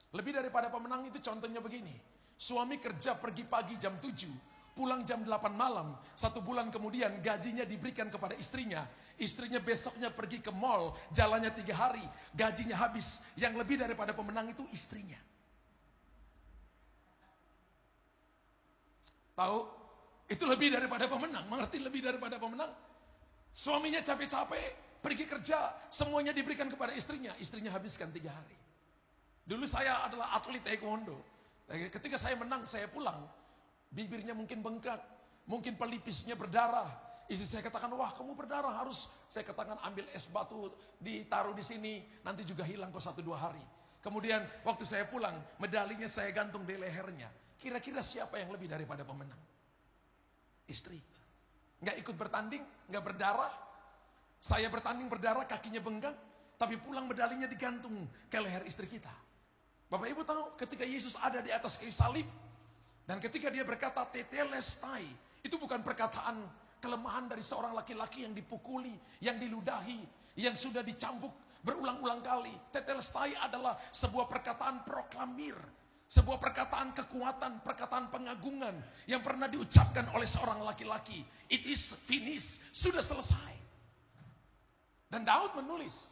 Lebih daripada pemenang itu contohnya begini. Suami kerja pergi pagi jam 7, pulang jam 8 malam, 1 bulan kemudian gajinya diberikan kepada istrinya. Istrinya besoknya pergi ke mall, jalannya 3 hari, gajinya habis. Yang lebih daripada pemenang itu istrinya. Tahu? Itu lebih daripada pemenang. Mengerti lebih daripada pemenang? Suaminya capek-capek, pergi kerja, semuanya diberikan kepada istrinya. Istrinya habiskan 3 hari. Dulu saya adalah atlet taekwondo. Ketika saya menang, saya pulang. Bibirnya mungkin bengkak, mungkin pelipisnya berdarah. Istri saya katakan, wah kamu berdarah, harus. Saya katakan ambil es batu, ditaruh di sini, nanti juga hilang kok 1-2 hari. Kemudian waktu saya pulang, medalinya saya gantung di lehernya. Kira-kira siapa yang lebih daripada pemenang? Istri. Nggak ikut bertanding, nggak berdarah. Saya bertanding berdarah, kakinya bengkak, tapi pulang medalinya digantung ke leher istri kita. Bapak Ibu tahu, ketika Yesus ada di atas kayu salib, dan ketika dia berkata tetelestai, itu bukan perkataan kelemahan dari seorang laki-laki yang dipukuli, yang diludahi, yang sudah dicambuk berulang-ulang kali. Tetelestai adalah sebuah perkataan proklamir, sebuah perkataan kekuatan, perkataan pengagungan yang pernah diucapkan oleh seorang laki-laki. It is finished, sudah selesai. Dan Daud menulis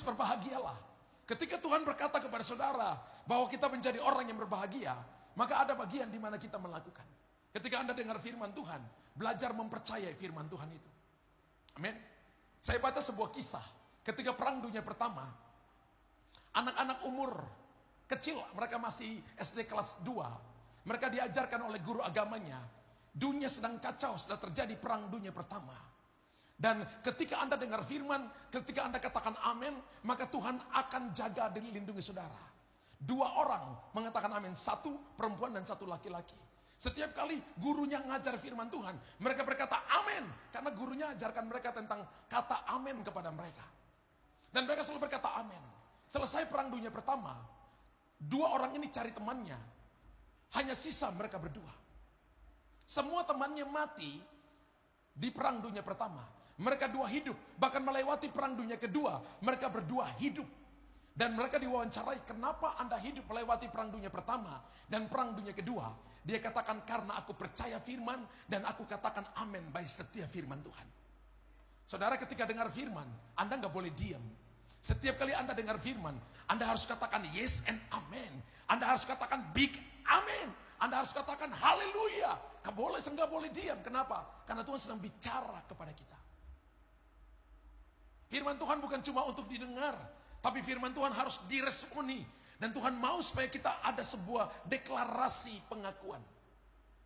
berbahagialah. Ketika Tuhan berkata kepada saudara bahwa kita menjadi orang yang berbahagia, maka ada bagian di mana kita melakukan. Ketika Anda dengar firman Tuhan, belajar mempercayai firman Tuhan itu. Amin. Saya baca sebuah kisah. Ketika Perang Dunia Pertama, anak-anak umur kecil, mereka masih SD kelas 2. Mereka diajarkan oleh guru agamanya. Dunia sedang kacau, sedang terjadi Perang Dunia Pertama. Dan ketika Anda dengar firman, ketika Anda katakan amin, maka Tuhan akan jaga dan lindungi saudara. 2 orang mengatakan amin, 1 perempuan dan 1 laki-laki. Setiap kali gurunya ngajar firman Tuhan, mereka berkata amin. Karena gurunya ajarkan mereka tentang kata amin kepada mereka. Dan mereka selalu berkata amin. Selesai perang dunia pertama, 2 orang ini cari temannya. Hanya sisa mereka berdua. Semua temannya mati di perang dunia pertama. Mereka 2 hidup, bahkan melewati perang dunia kedua, mereka berdua hidup. Dan mereka diwawancarai, kenapa Anda hidup melewati perang dunia pertama dan perang dunia kedua? Dia katakan, karena aku percaya firman dan aku katakan amin by setiap firman Tuhan. Saudara, ketika dengar firman, Anda nggak boleh diam. Setiap kali Anda dengar firman, Anda harus katakan yes and amen. Anda harus katakan big amen. Anda harus katakan haleluya. Nggak boleh diam. Kenapa? Karena Tuhan sedang bicara kepada kita. Firman Tuhan bukan cuma untuk didengar, tapi firman Tuhan harus diresponi. Dan Tuhan mau supaya kita ada sebuah deklarasi pengakuan.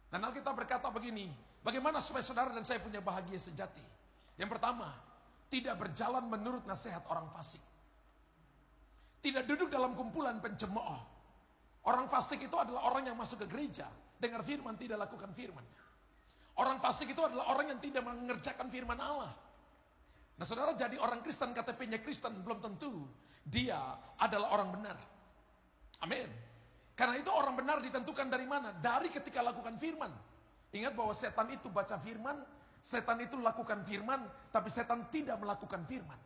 Dan Alkitab berkata begini, bagaimana supaya saudara dan saya punya bahagia sejati? Yang pertama, tidak berjalan menurut nasihat orang fasik. Tidak duduk dalam kumpulan pencemooh. Orang fasik itu adalah orang yang masuk ke gereja, dengar firman, tidak lakukan firman. Orang fasik itu adalah orang yang tidak mengerjakan firman Allah. Nah, saudara jadi orang Kristen, KTP-nya Kristen, belum tentu dia adalah orang benar. Amin. Karena itu orang benar ditentukan dari mana? Dari ketika lakukan firman. Ingat bahwa setan itu baca firman, setan itu lakukan firman, tapi setan tidak melakukan firman.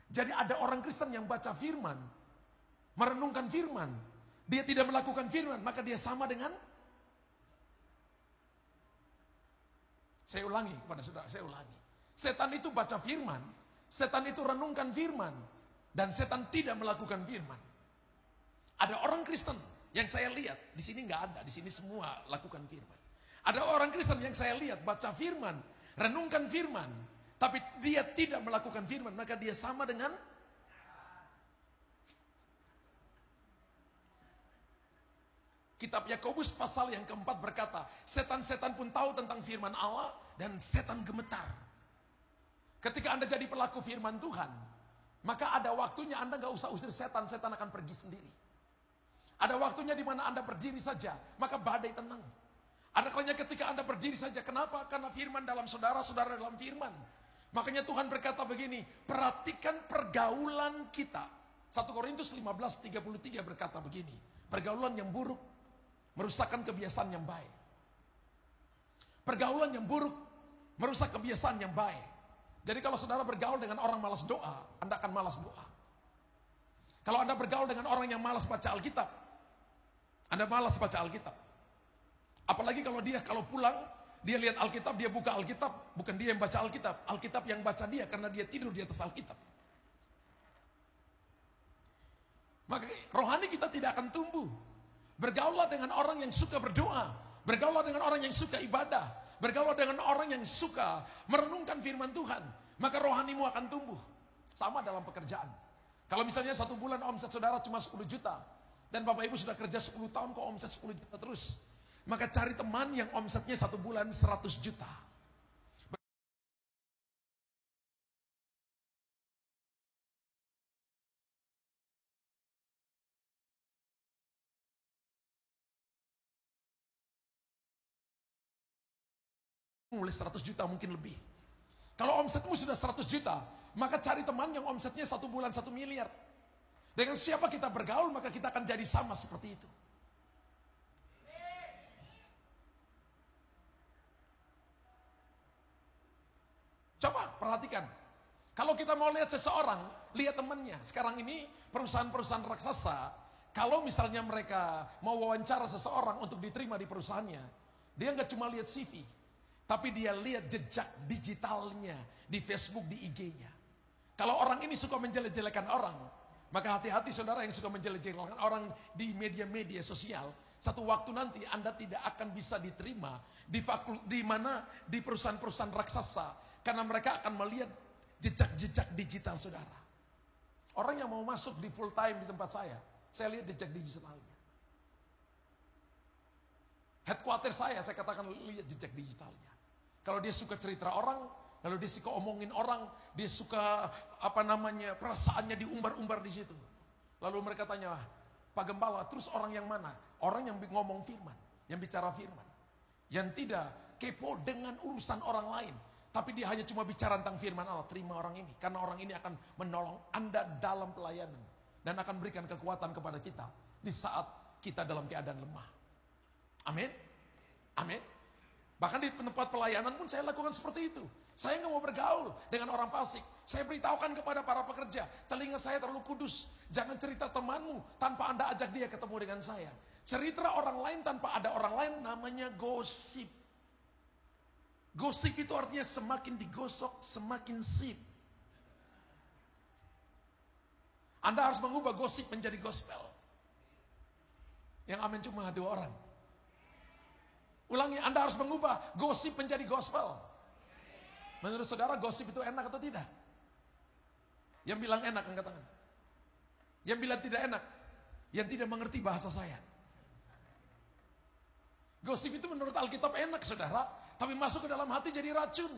Jadi ada orang Kristen yang baca firman, merenungkan firman, dia tidak melakukan firman, maka dia sama dengan, saya ulangi kepada saudara, saya ulangi. Setan itu baca firman, setan itu renungkan firman, dan setan tidak melakukan firman. Ada orang Kristen yang saya lihat, di sini nggak ada, di sini semua lakukan firman. Ada orang Kristen yang saya lihat baca firman, renungkan firman, tapi dia tidak melakukan firman, maka dia sama dengan Kitab Yakobus pasal yang keempat berkata, setan-setan pun tahu tentang firman Allah dan setan gemetar. Ketika Anda jadi pelaku firman Tuhan, maka ada waktunya Anda gak usah usir setan, setan akan pergi sendiri. Ada waktunya di mana Anda berdiri saja, maka badai tenang. Ada kalanya ketika Anda berdiri saja, kenapa? Karena firman dalam saudara, saudara dalam firman. Makanya Tuhan berkata begini, perhatikan pergaulan kita. 1 Korintus 15:33 berkata begini, pergaulan yang buruk merusakkan kebiasaan yang baik. Pergaulan yang buruk merusak kebiasaan yang baik. Jadi kalau saudara bergaul dengan orang malas doa, Anda akan malas doa. Kalau Anda bergaul dengan orang yang malas baca Alkitab, Anda malas baca Alkitab. Apalagi kalau pulang, dia lihat Alkitab, dia buka Alkitab, bukan dia yang baca Alkitab, Alkitab yang baca dia karena dia tidur di atas Alkitab. Maka rohani kita tidak akan tumbuh. Bergaulah dengan orang yang suka berdoa, bergaulah dengan orang yang suka ibadah, bergaul dengan orang yang suka merenungkan firman Tuhan, maka rohanimu akan tumbuh. Sama dalam pekerjaan. Kalau misalnya 1 bulan omset saudara cuma 10 juta, dan Bapak Ibu sudah kerja 10 tahun kok omset 10 juta terus, maka cari teman yang omsetnya 1 bulan 100 juta. Mulai 100 juta mungkin lebih. Kalau omsetmu sudah 100 juta, maka cari teman yang omsetnya 1 bulan 1 miliar. Dengan siapa kita bergaul, maka kita akan jadi sama seperti itu. Coba perhatikan. Kalau kita mau lihat seseorang, lihat temannya. Sekarang ini perusahaan-perusahaan raksasa, kalau misalnya mereka mau wawancara seseorang untuk diterima di perusahaannya, dia nggak cuma lihat CV, tapi dia lihat jejak digitalnya di Facebook, di IG-nya. Kalau orang ini suka menjelek-jelekan orang, maka hati-hati saudara yang suka menjelek-jelekan orang di media-media sosial. Satu waktu nanti Anda tidak akan bisa diterima di perusahaan-perusahaan raksasa, karena mereka akan melihat jejak-jejak digital saudara. Orang yang mau masuk di full time di tempat saya lihat jejak digitalnya. Headquarter saya katakan lihat jejak digitalnya. Kalau dia suka cerita orang, Lalu dia suka omongin orang, dia suka perasaannya diumbar-umbar di situ. Lalu mereka tanya, Pak Gembala, terus orang yang mana? Orang yang ngomong firman, yang bicara firman. Yang tidak kepo dengan urusan orang lain. Tapi dia hanya cuma bicara tentang firman Allah. Terima orang ini, karena orang ini akan menolong Anda dalam pelayanan. Dan akan berikan kekuatan kepada kita di saat kita dalam keadaan lemah. Amin. Amin. Bahkan di tempat pelayanan pun saya lakukan seperti itu. Saya nggak mau bergaul dengan orang fasik. Saya beritahukan kepada para pekerja, telinga saya terlalu kudus. Jangan cerita temanmu tanpa Anda ajak dia ketemu dengan saya. Cerita orang lain tanpa ada orang lain namanya gosip. Gosip itu artinya semakin digosok, semakin sip. Anda harus mengubah gosip menjadi gospel. Yang amin cuma 2 orang. Ulangi, Anda harus mengubah gosip menjadi gospel. Menurut saudara gosip itu enak atau tidak? Yang bilang enak angkat tangan. Yang bilang tidak enak, yang tidak mengerti bahasa saya. Gosip itu menurut Alkitab enak saudara, tapi masuk ke dalam hati jadi racun.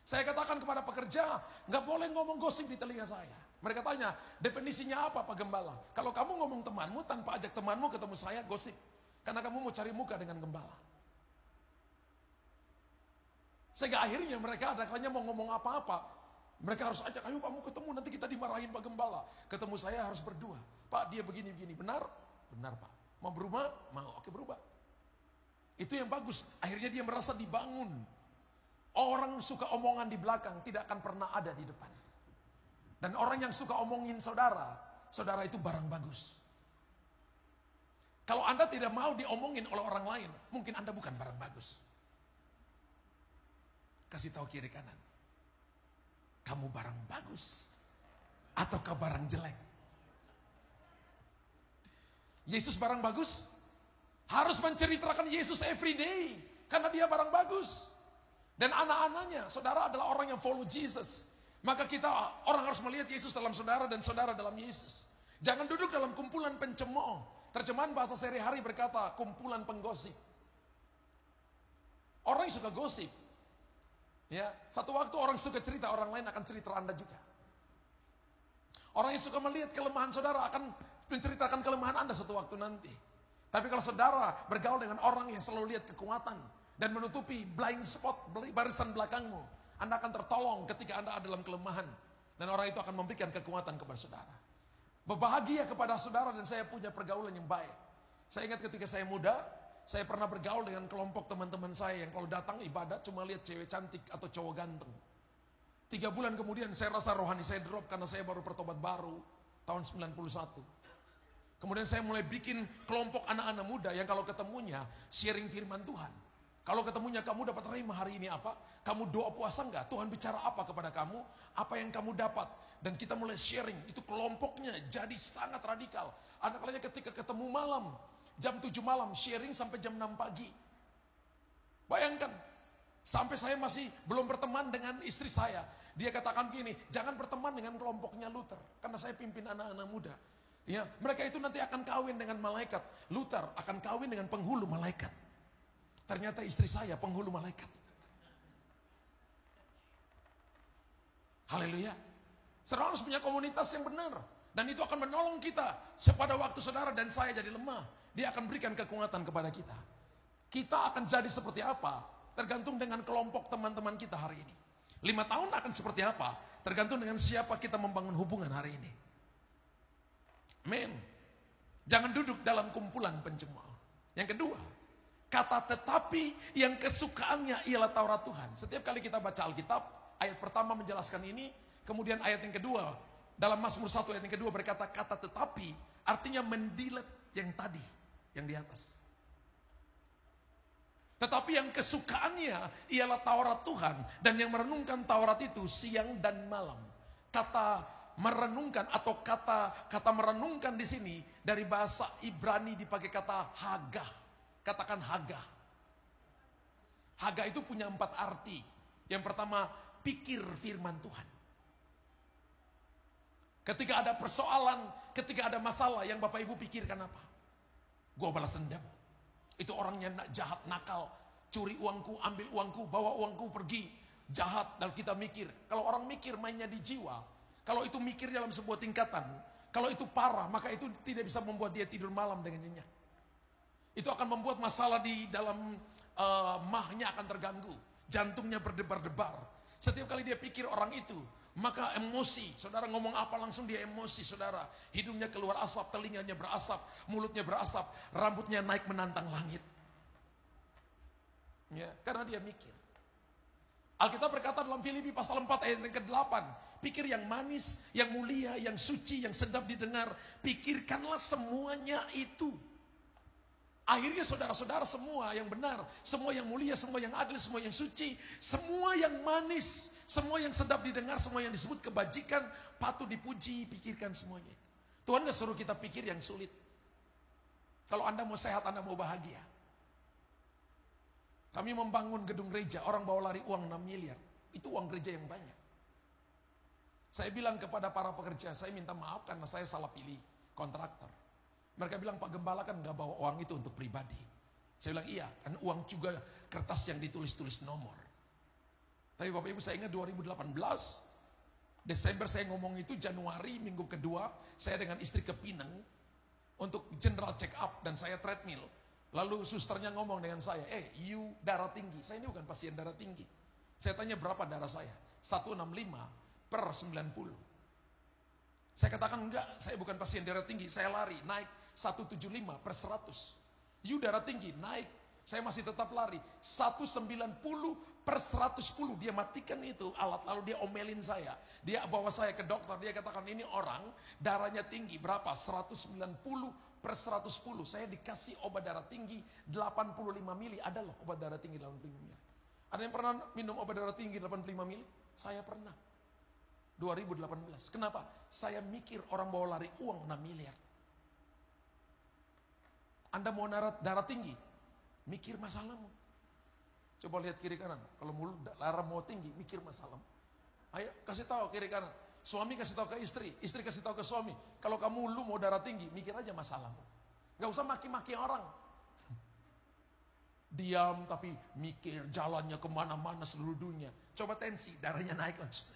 Saya katakan kepada pekerja, nggak boleh ngomong gosip di telinga saya. Mereka tanya, definisinya apa Pak Gembala? Kalau kamu ngomong temanmu tanpa ajak temanmu ketemu saya, gosip. Karena kamu mau cari muka dengan gembala. Sehingga akhirnya mereka ada kalanya mau ngomong apa-apa. Mereka harus ajak, ayo kamu ketemu, nanti kita dimarahin Pak Gembala. Ketemu saya harus berdua. Pak dia begini-begini, benar? Benar Pak. Mau berubah? Mau, oke berubah. Itu yang bagus, akhirnya dia merasa dibangun. Orang suka omongan di belakang tidak akan pernah ada di depan. Dan orang yang suka omongin saudara, saudara itu barang bagus. Kalau Anda tidak mau diomongin oleh orang lain, mungkin Anda bukan barang bagus. Kasih tahu kiri kanan. Kamu barang bagus ataukah barang jelek? Yesus barang bagus? Harus menceritakan Yesus every day karena dia barang bagus. Dan anak-anaknya, saudara adalah orang yang follow Jesus. Maka kita orang harus melihat Yesus dalam saudara dan saudara dalam Yesus. Jangan duduk dalam kumpulan pencemooh. Terjemahan bahasa sehari-hari berkata kumpulan penggosip. Orang yang suka gosip. Ya, satu waktu orang suka cerita, orang lain akan cerita Anda juga. Orang yang suka melihat kelemahan saudara akan menceritakan kelemahan Anda satu waktu nanti. Tapi kalau saudara bergaul dengan orang yang selalu lihat kekuatan dan menutupi blind spot barisan belakangmu, Anda akan tertolong ketika Anda ada dalam kelemahan. Dan orang itu akan memberikan kekuatan kepada saudara. Berbahagia kepada saudara dan saya punya pergaulan yang baik. Saya ingat ketika saya muda, saya pernah bergaul dengan kelompok teman-teman saya yang kalau datang ibadah cuma lihat cewek cantik atau cowok ganteng. 3 bulan kemudian saya rasa rohani saya drop karena saya baru bertobat baru tahun 91. Kemudian saya mulai bikin kelompok anak-anak muda yang kalau ketemunya sharing firman Tuhan. Kalau ketemunya kamu dapat terima hari ini apa? Kamu doa puasa enggak? Tuhan bicara apa kepada kamu? Apa yang kamu dapat? Dan kita mulai sharing. Itu kelompoknya jadi sangat radikal. Ada kalanya ketika ketemu malam, jam 7 malam, sharing sampai jam 6 pagi. Bayangkan, sampai saya masih belum berteman dengan istri saya. Dia katakan gini, jangan berteman dengan kelompoknya Luther. Karena saya pimpin anak-anak muda. Ya, mereka itu nanti akan kawin dengan malaikat. Luther akan kawin dengan penghulu malaikat. Ternyata istri saya penghulu malaikat. Haleluya. Saudara harus punya komunitas yang benar. Dan itu akan menolong kita. Pada waktu saudara dan saya jadi lemah, dia akan berikan kekuatan kepada kita. Kita akan jadi seperti apa? Tergantung dengan kelompok teman-teman kita hari ini. 5 tahun akan seperti apa? Tergantung dengan siapa kita membangun hubungan hari ini. Amin. Jangan duduk dalam kumpulan pencemooh. Yang kedua, kata tetapi yang kesukaannya ialah Taurat Tuhan. Setiap kali kita baca Alkitab, ayat pertama menjelaskan ini, kemudian ayat yang kedua, dalam Mazmur 1 ayat yang kedua berkata kata tetapi, artinya mendilet yang tadi, yang di atas. Tetapi yang kesukaannya ialah Taurat Tuhan, dan yang merenungkan Taurat itu siang dan malam. Kata merenungkan atau kata merenungkan di sini dari bahasa Ibrani dipakai kata hagah. Katakan hagah. Hagah itu punya 4 arti. Yang pertama, pikir firman Tuhan. Ketika ada persoalan, ketika ada masalah, yang Bapak Ibu pikirkan apa? Gua balas dendam. Itu orangnya jahat, nakal, curi uangku, ambil uangku, bawa uangku pergi. jahat dan kita mikir. Kalau orang mikir mainnya di jiwa, kalau itu mikir dalam sebuah tingkatan, kalau itu parah, maka itu tidak bisa membuat dia tidur malam dengan nyenyak. Itu akan membuat masalah di dalam mahnya akan terganggu. Jantungnya berdebar-debar. Setiap kali dia pikir orang itu, maka emosi. Saudara ngomong apa langsung dia emosi, saudara. Hidungnya keluar asap, telinganya berasap, mulutnya berasap, rambutnya naik menantang langit. Ya, karena dia mikir. Alkitab berkata dalam Filipi pasal 4 ayat yang ke-8, pikir yang manis, yang mulia, yang suci, yang sedap didengar, pikirkanlah semuanya itu. Akhirnya saudara-saudara semua yang benar, semua yang mulia, semua yang adil, semua yang suci, semua yang manis, semua yang sedap didengar, semua yang disebut kebajikan, patut dipuji, pikirkan semuanya. Tuhan gak suruh kita pikir yang sulit. Kalau Anda mau sehat, Anda mau bahagia. Kami membangun gedung gereja, orang bawa lari uang 6 miliar. Itu uang gereja yang banyak. Saya bilang kepada para pekerja, saya minta maaf karena saya salah pilih kontraktor. Mereka bilang, Pak Gembala kan gak bawa uang itu untuk pribadi. Saya bilang, iya, kan uang juga kertas yang ditulis-tulis nomor. Tapi Bapak Ibu saya ingat 2018, Desember saya ngomong itu, Januari minggu kedua, saya dengan istri ke Pinang untuk general check up dan saya treadmill. Lalu susternya ngomong dengan saya, you darah tinggi. Saya ini bukan pasien darah tinggi. Saya tanya berapa darah saya? 165/90. Saya katakan enggak, saya bukan pasien darah tinggi, saya lari, naik 175/100. You darah tinggi, naik, saya masih tetap lari, 190/110. Dia matikan itu alat, lalu dia omelin saya. Dia bawa saya ke dokter, dia katakan ini orang darahnya tinggi, berapa? 190/110. Saya dikasih obat darah tinggi 85 mili, ada loh obat darah tinggi 85 mili. Ada yang pernah minum obat darah tinggi 85 mili? Saya pernah. 2018. Kenapa? Saya mikir orang bawa lari uang 6 miliar. Anda mau darah tinggi? Mikir masalahmu. Coba lihat kiri kanan. Kalau darah mau tinggi, mikir masalahmu. Ayo kasih tahu kiri kanan. Suami kasih tahu ke istri, istri kasih tahu ke suami. Kalau kamu mau darah tinggi, mikir aja masalahmu. Gak usah maki-maki orang. Diam tapi mikir jalannya kemana-mana seluruh dunia. Coba tensi, darahnya naik langsung.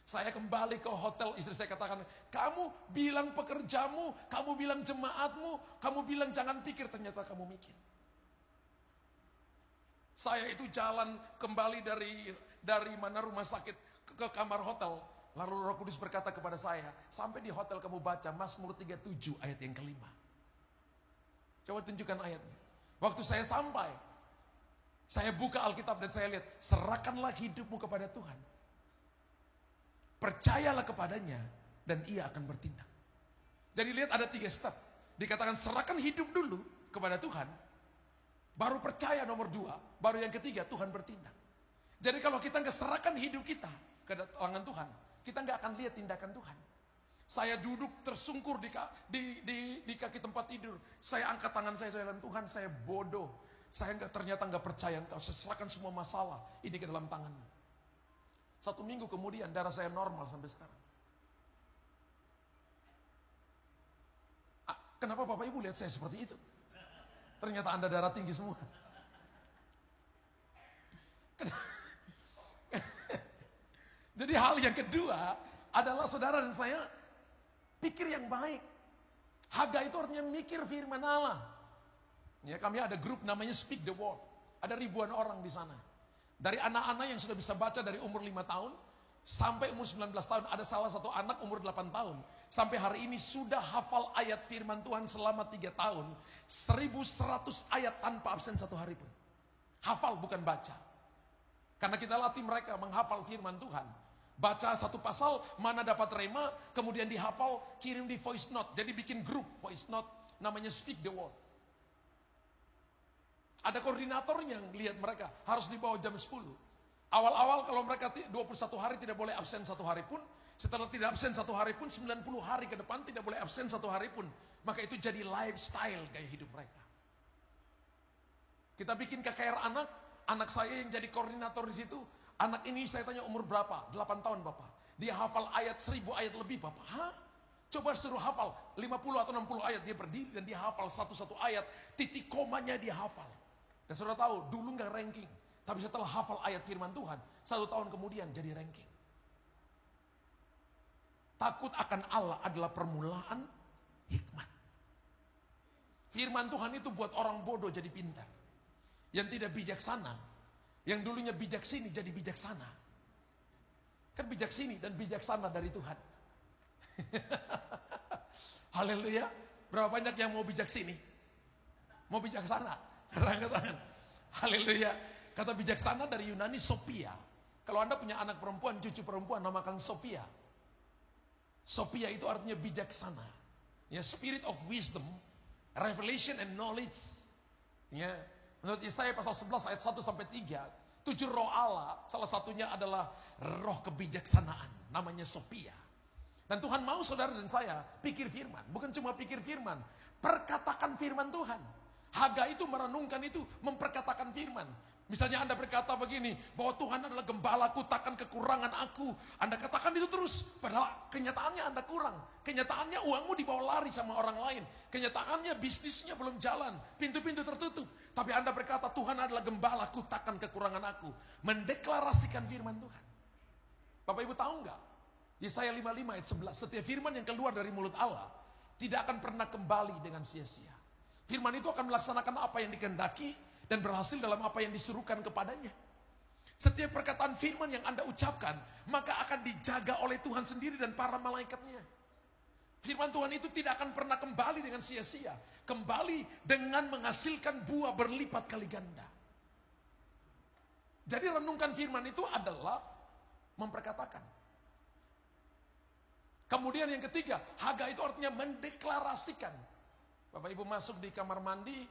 Saya kembali ke hotel, istri saya katakan, kamu bilang pekerjamu, kamu bilang jemaatmu, kamu bilang jangan pikir, ternyata kamu mikir. Saya itu jalan kembali dari mana rumah sakit ke kamar hotel, lalu Roh Kudus berkata kepada saya, sampai di hotel kamu baca Mazmur 37 ayat yang kelima. Coba tunjukkan ayatnya. Waktu saya sampai, saya buka Alkitab dan saya lihat, serahkanlah hidupmu kepada Tuhan. Percayalah kepadanya dan ia akan bertindak. Jadi lihat ada 3 step. Dikatakan serahkan hidup dulu kepada Tuhan. Baru percaya nomor 2. Baru yang ketiga Tuhan bertindak. Jadi kalau kita nggak serahkan hidup kita ke tangan Tuhan, kita nggak akan lihat tindakan Tuhan. Saya duduk tersungkur di kaki tempat tidur. Saya angkat tangan saya bilang, Tuhan saya bodoh. Saya ternyata nggak percaya Engkau. Saya serahkan semua masalah ini ke dalam tangan-Mu. 1 minggu kemudian darah saya normal sampai sekarang. Kenapa Bapak Ibu lihat saya seperti itu? Ternyata Anda darah tinggi semua. Jadi hal yang kedua adalah saudara dan saya pikir yang baik. Haga itu artinya mikir firman Allah. Ya, kami ada grup namanya Speak the Word. Ada ribuan orang di sana. Dari anak-anak yang sudah bisa baca dari umur 5 tahun sampai umur 19 tahun. Ada salah satu anak umur 8 tahun. Sampai hari ini sudah hafal ayat firman Tuhan selama 3 tahun. 1100 ayat tanpa absen 1 hari pun. Hafal bukan baca. Karena kita latih mereka menghafal firman Tuhan. Baca 1 pasal, mana dapat rema, kemudian dihafal, kirim di voice note. Jadi bikin grup voice note namanya Speak the Word. Ada koordinatornya yang lihat mereka, harus dibawa jam 10. Awal-awal kalau mereka 21 hari tidak boleh absen 1 hari pun, setelah tidak absen 1 hari pun, 90 hari ke depan tidak boleh absen 1 hari pun. Maka itu jadi lifestyle gaya hidup mereka. Kita bikin KKR anak saya yang jadi koordinator di situ. Anak ini saya tanya umur berapa? 8 tahun Bapak. Dia hafal ayat 1000 ayat lebih Bapak. Hah? Coba suruh hafal 50 atau 60 ayat. Dia berdiri dan dia hafal satu-satu ayat. Titik komanya dia hafal. Dan saudara tahu, dulu nggak ranking. Tapi setelah hafal ayat firman Tuhan, 1 tahun kemudian jadi ranking. Takut akan Allah adalah permulaan hikmat. Firman Tuhan itu buat orang bodoh jadi pintar. Yang tidak bijaksana, yang dulunya bijak sini jadi bijaksana. Kan bijak sini dan bijaksana dari Tuhan. Haleluya. Berapa banyak yang mau bijak sini? Mau bijaksana? Angkat tangan. Haleluya. Kata bijaksana dari Yunani Sophia. Kalau Anda punya anak perempuan, cucu perempuan, namakan Sophia. Sophia itu artinya bijaksana. Ya, spirit of wisdom, revelation and knowledge. Ya, menurut Yesaya pasal 11 ayat 1 sampai 3, 7 roh Allah, salah satunya adalah roh kebijaksanaan, namanya Sophia. Dan Tuhan mau saudara dan saya pikir firman, bukan cuma pikir firman, perkatakan firman Tuhan. Hagai itu merenungkan itu, memperkatakan firman. Misalnya Anda berkata begini, bahwa Tuhan adalah gembalaku, takkan kekurangan aku. Anda katakan itu terus, padahal kenyataannya Anda kurang. Kenyataannya uangmu dibawa lari sama orang lain. Kenyataannya bisnisnya belum jalan, pintu-pintu tertutup. Tapi Anda berkata, Tuhan adalah gembalaku, takkan kekurangan aku. Mendeklarasikan firman Tuhan. Bapak Ibu tahu nggak? Yesaya 55 ayat 11, setiap firman yang keluar dari mulut Allah tidak akan pernah kembali dengan sia-sia. Firman itu akan melaksanakan apa yang dikehendaki dan berhasil dalam apa yang disuruhkan kepadanya. Setiap perkataan firman yang Anda ucapkan, maka akan dijaga oleh Tuhan sendiri dan para malaikatnya. Firman Tuhan itu tidak akan pernah kembali dengan sia-sia. Kembali dengan menghasilkan buah berlipat kali ganda. Jadi renungkan firman itu adalah memperkatakan. Kemudian yang ketiga, Hagai itu artinya mendeklarasikan. Bapak Ibu masuk di kamar mandi,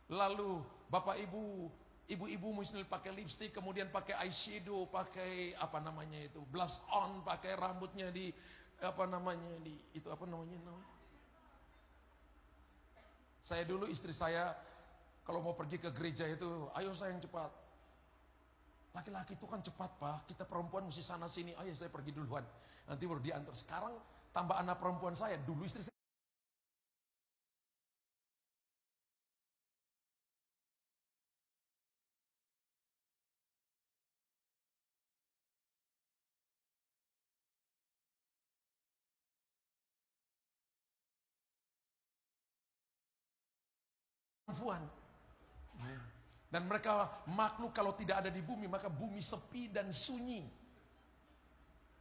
lalu Bapak Ibu, ibu-ibu mesti pakai lipstick, kemudian pakai eyeshadow, pakai apa namanya itu, blush on, pakai rambutnya di apa namanya di itu apa namanya? Saya dulu istri saya kalau mau pergi ke gereja itu, ayo sayang cepat. Laki-laki itu kan cepat Pak, kita perempuan mesti sana sini, ayo saya pergi duluan, nanti baru diantar. Sekarang tambah anak perempuan saya, dulu istri saya perempuan. Dan mereka makhluk kalau tidak ada di bumi, maka bumi sepi dan sunyi.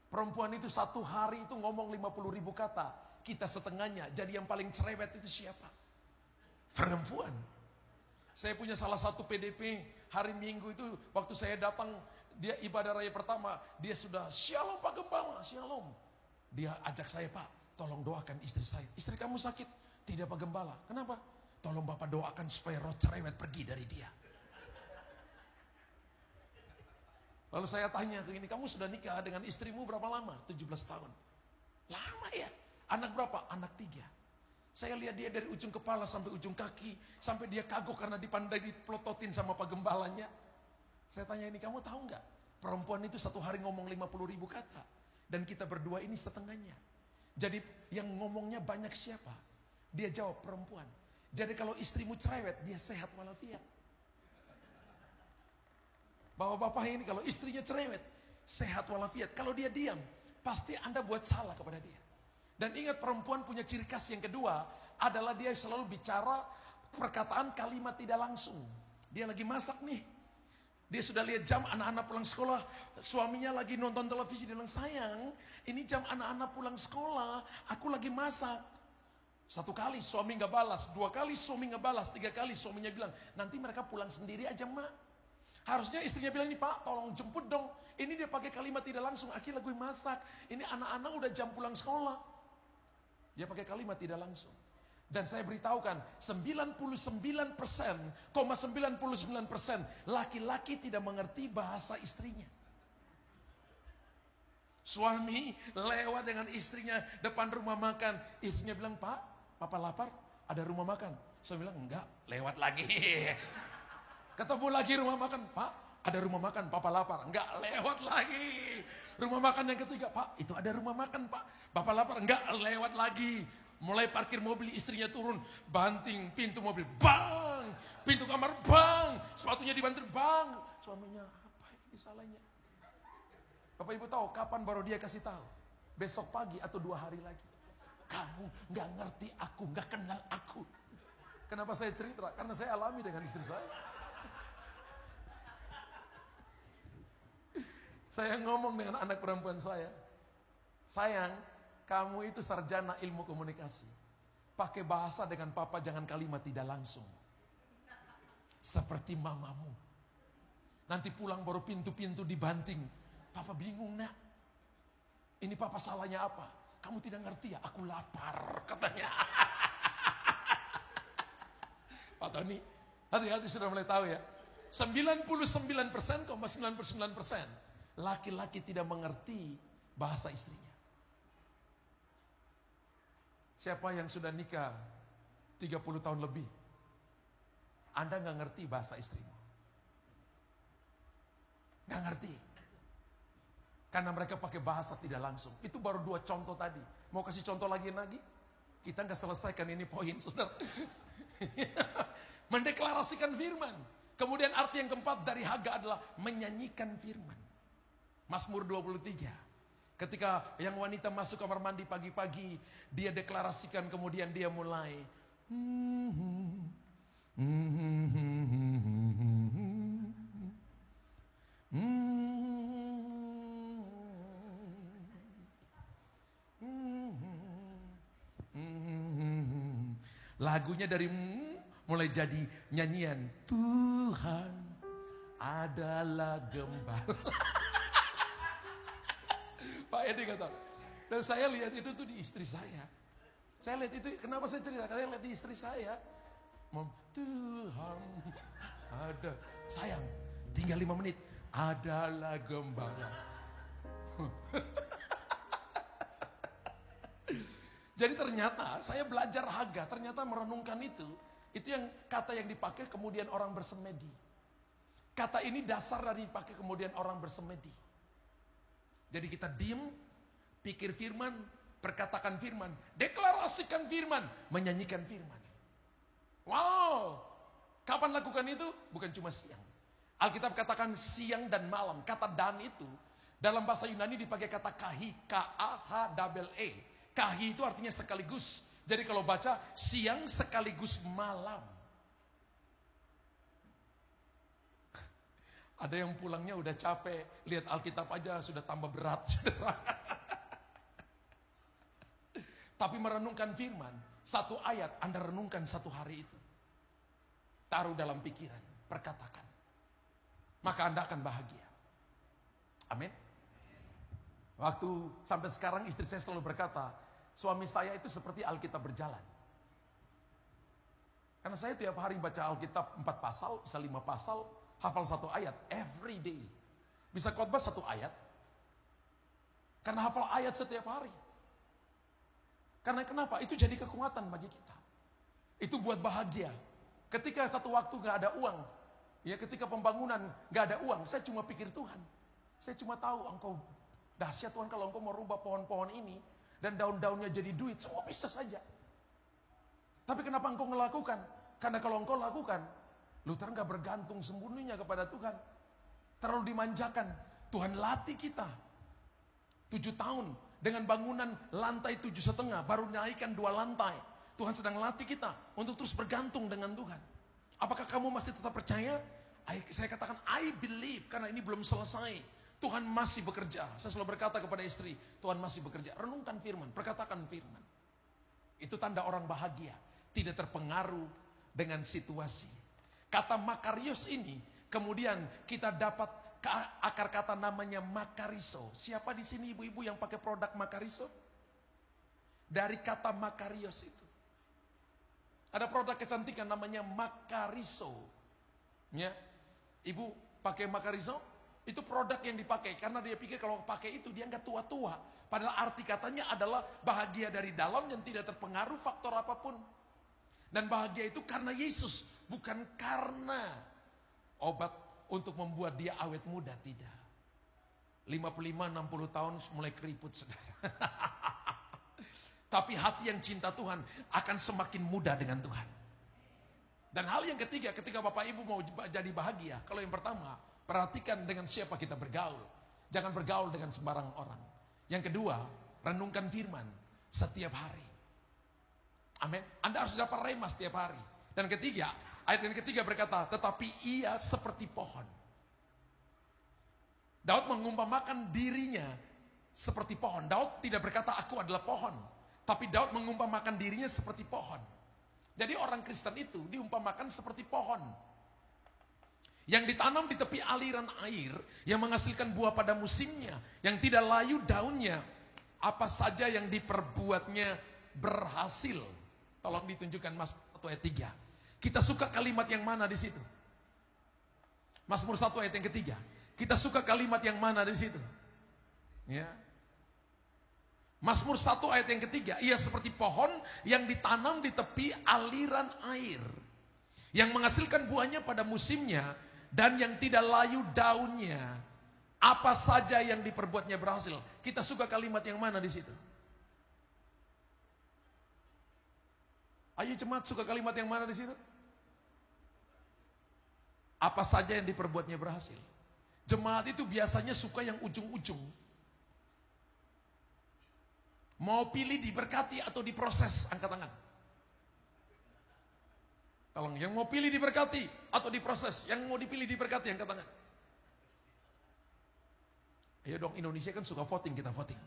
Perempuan itu satu hari itu ngomong 50.000 kata. Kita setengahnya, jadi yang paling cerewet itu siapa? Perempuan. Saya punya salah satu PDP hari Minggu itu, waktu saya datang, dia ibadah raya pertama, dia sudah, Shalom Pak Gembala, Shalom. Dia ajak saya, Pak, tolong doakan istri saya. Istri kamu sakit? Tidak Pak Gembala. Kenapa? Tolong Bapak doakan supaya roh cerewet pergi dari dia. Lalu saya tanya ke ini, kamu sudah nikah dengan istrimu berapa lama? 17 tahun. Lama ya? Anak berapa? Anak 3. Saya lihat dia dari ujung kepala sampai ujung kaki, sampai dia kagok karena dipandai dipelototin sama Pak Gembalanya. Saya tanya ini, kamu tahu nggak? Perempuan itu satu hari ngomong 50.000 kata. Dan kita berdua ini setengahnya. Jadi yang ngomongnya banyak siapa? Dia jawab perempuan. Jadi kalau istrimu cerewet, dia sehat walafiat. Bapak-bapak ini kalau istrinya cerewet, sehat walafiat. Kalau dia diam, pasti Anda buat salah kepada dia. Dan ingat perempuan punya ciri khas yang kedua, adalah dia selalu bicara perkataan kalimat tidak langsung. Dia lagi masak nih. Dia sudah lihat jam anak-anak pulang sekolah, suaminya lagi nonton televisi, dia bilang, sayang, ini jam anak-anak pulang sekolah, aku lagi masak. 1 kali suami nggak balas, 2 kali suami nggak balas, 3 kali suaminya bilang, nanti mereka pulang sendiri aja mak. Harusnya istrinya bilang, ini Pak tolong jemput dong. Ini dia pakai kalimat tidak langsung, akhirnya gue masak. Ini anak-anak udah jam pulang sekolah. Dia pakai kalimat tidak langsung. Dan saya beritahukan, 99,99% laki-laki tidak mengerti bahasa istrinya. Suami lewat dengan istrinya depan rumah makan. Istrinya bilang, Pak, Papa lapar, ada rumah makan. Saya bilang, enggak, lewat lagi. Ketemu lagi rumah makan, Pak, ada rumah makan, Papa lapar. Enggak, lewat lagi. Rumah makan yang ketiga, Pak, itu ada rumah makan, Pak. Bapak lapar, enggak, lewat lagi. Mulai parkir mobil, istrinya turun, banting pintu mobil, bang. pintu kamar bang, sepatunya dibanting bang. Suaminya, apa ini salahnya? Bapak Ibu tahu kapan baru dia kasih tahu? Besok pagi atau 2 hari lagi. Kamu gak ngerti aku, gak kenal aku. Kenapa saya cerita? Karena saya alami dengan istri saya. Saya ngomong dengan anak perempuan saya, sayang, kamu itu sarjana ilmu komunikasi. Pakai bahasa dengan papa, jangan kalimat tidak langsung. Seperti mamamu. Nanti pulang baru pintu-pintu dibanting. Papa bingung nak. Ini papa salahnya apa? Kamu tidak ngerti ya? Aku lapar katanya. Pak Tony, hati-hati sudah mulai tahu ya. 99,99% laki-laki tidak mengerti bahasa istrinya. Siapa yang sudah nikah 30 tahun lebih? Anda gak ngerti bahasa istrimu. Gak ngerti. Karena mereka pakai bahasa tidak langsung. Itu baru 2 contoh tadi. Mau kasih contoh lagi? Kita gak selesaikan ini poin, saudara. Mendeklarasikan firman. Kemudian arti yang keempat dari Haga adalah menyanyikan firman. Mazmur 23. Ketika yang wanita masuk kamar mandi pagi-pagi, dia deklarasikan, kemudian dia mulai. Lagunya dari mulai jadi nyanyian. Tuhan adalah gembala. Pak Edi kata, dan saya lihat itu tuh di istri saya. Saya lihat itu, kenapa saya cerita? Karena saya lihat di istri saya. Tuhan ada, sayang, tinggal 5 menit. Adalah gembala. Jadi ternyata saya belajar Haga, ternyata merenungkan itu yang kata yang dipakai kemudian orang bersemedi. Kata ini dasar dari dipakai kemudian orang bersemedi. Jadi kita diem, pikir firman, perkatakan firman, deklarasikan firman, menyanyikan firman. Wow, kapan lakukan itu? Bukan cuma siang. Alkitab katakan siang dan malam. Kata dan itu dalam bahasa Yunani dipakai kata kahi, K-A-H-E. Kahi itu artinya sekaligus. Jadi kalau baca siang sekaligus malam. Ada yang pulangnya udah capek, lihat Alkitab aja sudah tambah berat. Tapi merenungkan firman, 1 ayat Anda renungkan 1 hari itu. Taruh dalam pikiran, perkatakan. Maka Anda akan bahagia. Amin. Waktu sampai sekarang istri saya selalu berkata, suami saya itu seperti Alkitab berjalan. Karena saya tiap hari baca Alkitab 4 pasal, bisa 5 pasal, hafal 1 ayat, every day. Bisa khotbah 1 ayat. Karena hafal ayat setiap hari. Karena kenapa? Itu jadi kekuatan bagi kita. Itu buat bahagia. Ketika satu waktu gak ada uang, ya ketika pembangunan gak ada uang, saya cuma pikir Tuhan. Saya cuma tahu engkau dahsyat Tuhan kalau engkau mau rubah pohon-pohon ini, dan daun-daunnya jadi duit, semua bisa saja. Tapi kenapa engkau melakukan? Karena kalau engkau lakukan, Luther gak bergantung sembunyinya kepada Tuhan. Terlalu dimanjakan. Tuhan latih kita. 7 tahun dengan bangunan lantai 7,5, baru naikkan 2 lantai. Tuhan sedang latih kita untuk terus bergantung dengan Tuhan. Apakah kamu masih tetap percaya? Saya katakan I believe, karena ini belum selesai. Tuhan masih bekerja. Saya selalu berkata kepada istri, Tuhan masih bekerja. Renungkan firman, perkatakan firman. Itu tanda orang bahagia, tidak terpengaruh dengan situasi. Kata makarios ini, kemudian kita dapat akar kata namanya makariso. Siapa di sini ibu-ibu yang pakai produk makariso? Dari kata makarios itu. Ada produk kecantikan namanya makariso. Ya, ibu pakai makariso? Itu produk yang dipakai karena dia pikir kalau pakai itu dia nggak tua-tua. Padahal arti katanya adalah bahagia dari dalam yang tidak terpengaruh faktor apapun. Dan bahagia itu karena Yesus, bukan karena obat untuk membuat dia awet muda, tidak. 55-60 tahun mulai keriput, saudara. Tapi hati yang cinta Tuhan akan semakin muda dengan Tuhan. Dan hal yang ketiga, ketika Bapak Ibu mau jadi bahagia, kalau yang pertama, perhatikan dengan siapa kita bergaul. Jangan bergaul dengan sembarang orang. Yang kedua, renungkan firman setiap hari. Amin. Anda harus dapat rema setiap hari. Dan ketiga, ayat yang ketiga berkata, tetapi ia seperti pohon. Daud mengumpamakan dirinya seperti pohon. Daud tidak berkata aku adalah pohon. Tapi Daud mengumpamakan dirinya seperti pohon. Jadi orang Kristen itu diumpamakan seperti pohon. Yang ditanam di tepi aliran air. Yang menghasilkan buah pada musimnya. Yang tidak layu daunnya. Apa saja yang diperbuatnya berhasil. Tolong ditunjukkan Mas 1 ayat 3. Kita suka kalimat yang mana di situ? Mazmur 1 ayat yang ketiga. Kita suka kalimat yang mana di situ? Ya. Mazmur 1 ayat yang ketiga. Ia seperti pohon yang ditanam di tepi aliran air. Yang menghasilkan buahnya pada musimnya. Dan yang tidak layu daunnya. Apa saja yang diperbuatnya berhasil. Kita suka kalimat yang mana di situ? Ayo jemaat, suka kalimat yang mana di situ? Apa saja yang diperbuatnya berhasil. Jemaat itu biasanya suka yang ujung-ujung. Mau pilih diberkati atau diproses, angkat tangan. Tolong, yang mau pilih diberkati atau diproses, yang mau dipilih diberkati, angkat tangan. Ayo dong, Indonesia kan suka voting, kita voting.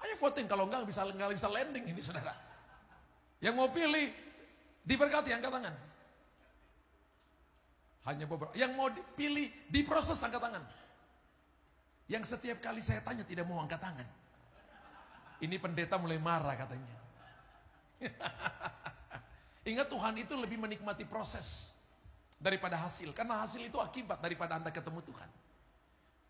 Ayo voting, kalau enggak bisa landing ini saudara. Yang mau pilih diberkati, angkat tangan. Hanya beberapa. Yang mau dipilih diproses, angkat tangan. Yang setiap kali saya tanya tidak mau angkat tangan. Ini pendeta mulai marah katanya. Ingat Tuhan itu lebih menikmati proses daripada hasil. Karena hasil itu akibat daripada Anda ketemu Tuhan.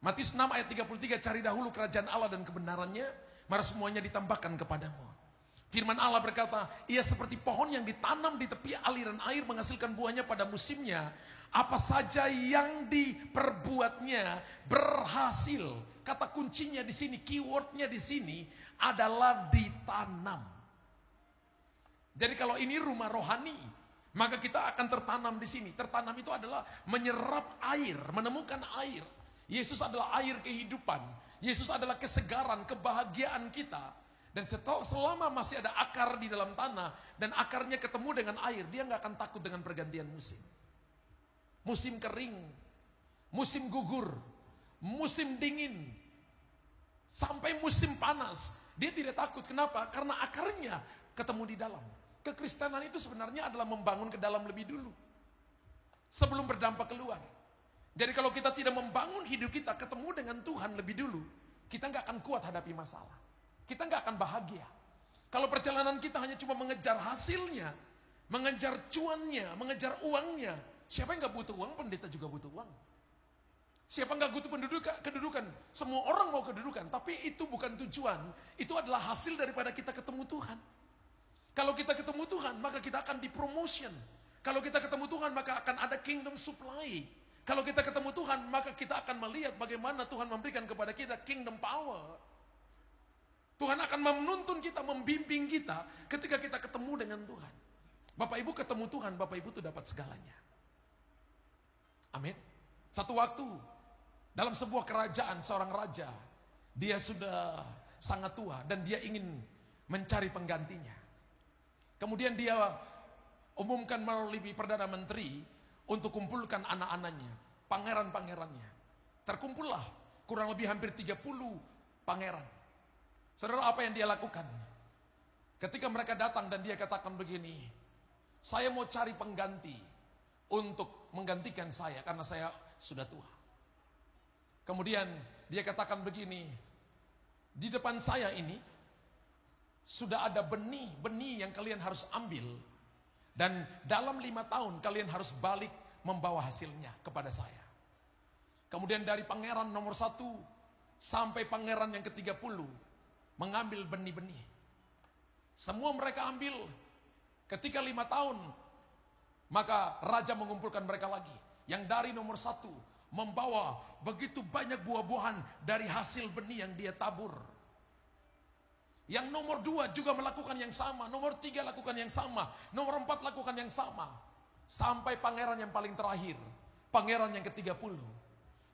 Matius 6 ayat 33, cari dahulu kerajaan Allah dan kebenarannya, maka semuanya ditambahkan kepadamu. Firman Allah berkata, ia seperti pohon yang ditanam di tepi aliran air menghasilkan buahnya pada musimnya. Apa saja yang diperbuatnya berhasil. Kata kuncinya di sini, keywordnya di sini adalah ditanam. Jadi kalau ini rumah rohani, maka kita akan tertanam di sini. Tertanam itu adalah menyerap air, menemukan air. Yesus adalah air kehidupan. Yesus adalah kesegaran, kebahagiaan kita. Dan selama masih ada akar di dalam tanah dan akarnya ketemu dengan air, dia nggak akan takut dengan pergantian musim. Musim kering, musim gugur, musim dingin, sampai musim panas. Dia tidak takut. Kenapa? Karena akarnya ketemu di dalam. Kekristenan itu sebenarnya adalah membangun ke dalam lebih dulu. Sebelum berdampak keluar. Jadi kalau kita tidak membangun hidup kita ketemu dengan Tuhan lebih dulu, kita nggak akan kuat hadapi masalah. Kita nggak akan bahagia. Kalau perjalanan kita hanya cuma mengejar hasilnya, mengejar cuannya, mengejar uangnya. Siapa yang nggak butuh uang? Pendeta juga butuh uang. Siapa nggak butuh kedudukan? Semua orang mau kedudukan, tapi itu bukan tujuan. Itu adalah hasil daripada kita ketemu Tuhan. Kalau kita ketemu Tuhan, maka kita akan dipromotion. Kalau kita ketemu Tuhan, maka akan ada kingdom supply. Kalau kita ketemu Tuhan, maka kita akan melihat bagaimana Tuhan memberikan kepada kita kingdom power. Tuhan akan menuntun kita, membimbing kita ketika kita ketemu dengan Tuhan. Bapak Ibu ketemu Tuhan, Bapak Ibu itu dapat segalanya. Amin. Satu waktu, dalam sebuah kerajaan, seorang raja, dia sudah sangat tua dan dia ingin mencari penggantinya. Kemudian dia umumkan melalui Perdana Menteri untuk kumpulkan anak-anaknya, pangeran-pangerannya. Terkumpullah kurang lebih hampir 30 pangeran. Saudara, apa yang dia lakukan? Ketika mereka datang dan dia katakan begini, saya mau cari pengganti untuk menggantikan saya karena saya sudah tua. Kemudian dia katakan begini, di depan saya ini sudah ada benih yang kalian harus ambil. Dan dalam 5 tahun kalian harus balik membawa hasilnya kepada saya. Kemudian dari pangeran nomor 1 sampai pangeran yang ke-30 mengambil benih-benih. Semua mereka ambil. Ketika 5 tahun, maka raja mengumpulkan mereka lagi. Yang dari nomor 1 membawa begitu banyak buah-buahan dari hasil benih yang dia tabur. Yang nomor 2 juga melakukan yang sama. Nomor 3 lakukan yang sama. Nomor 4 lakukan yang sama. Sampai pangeran yang paling terakhir, pangeran yang ke-30.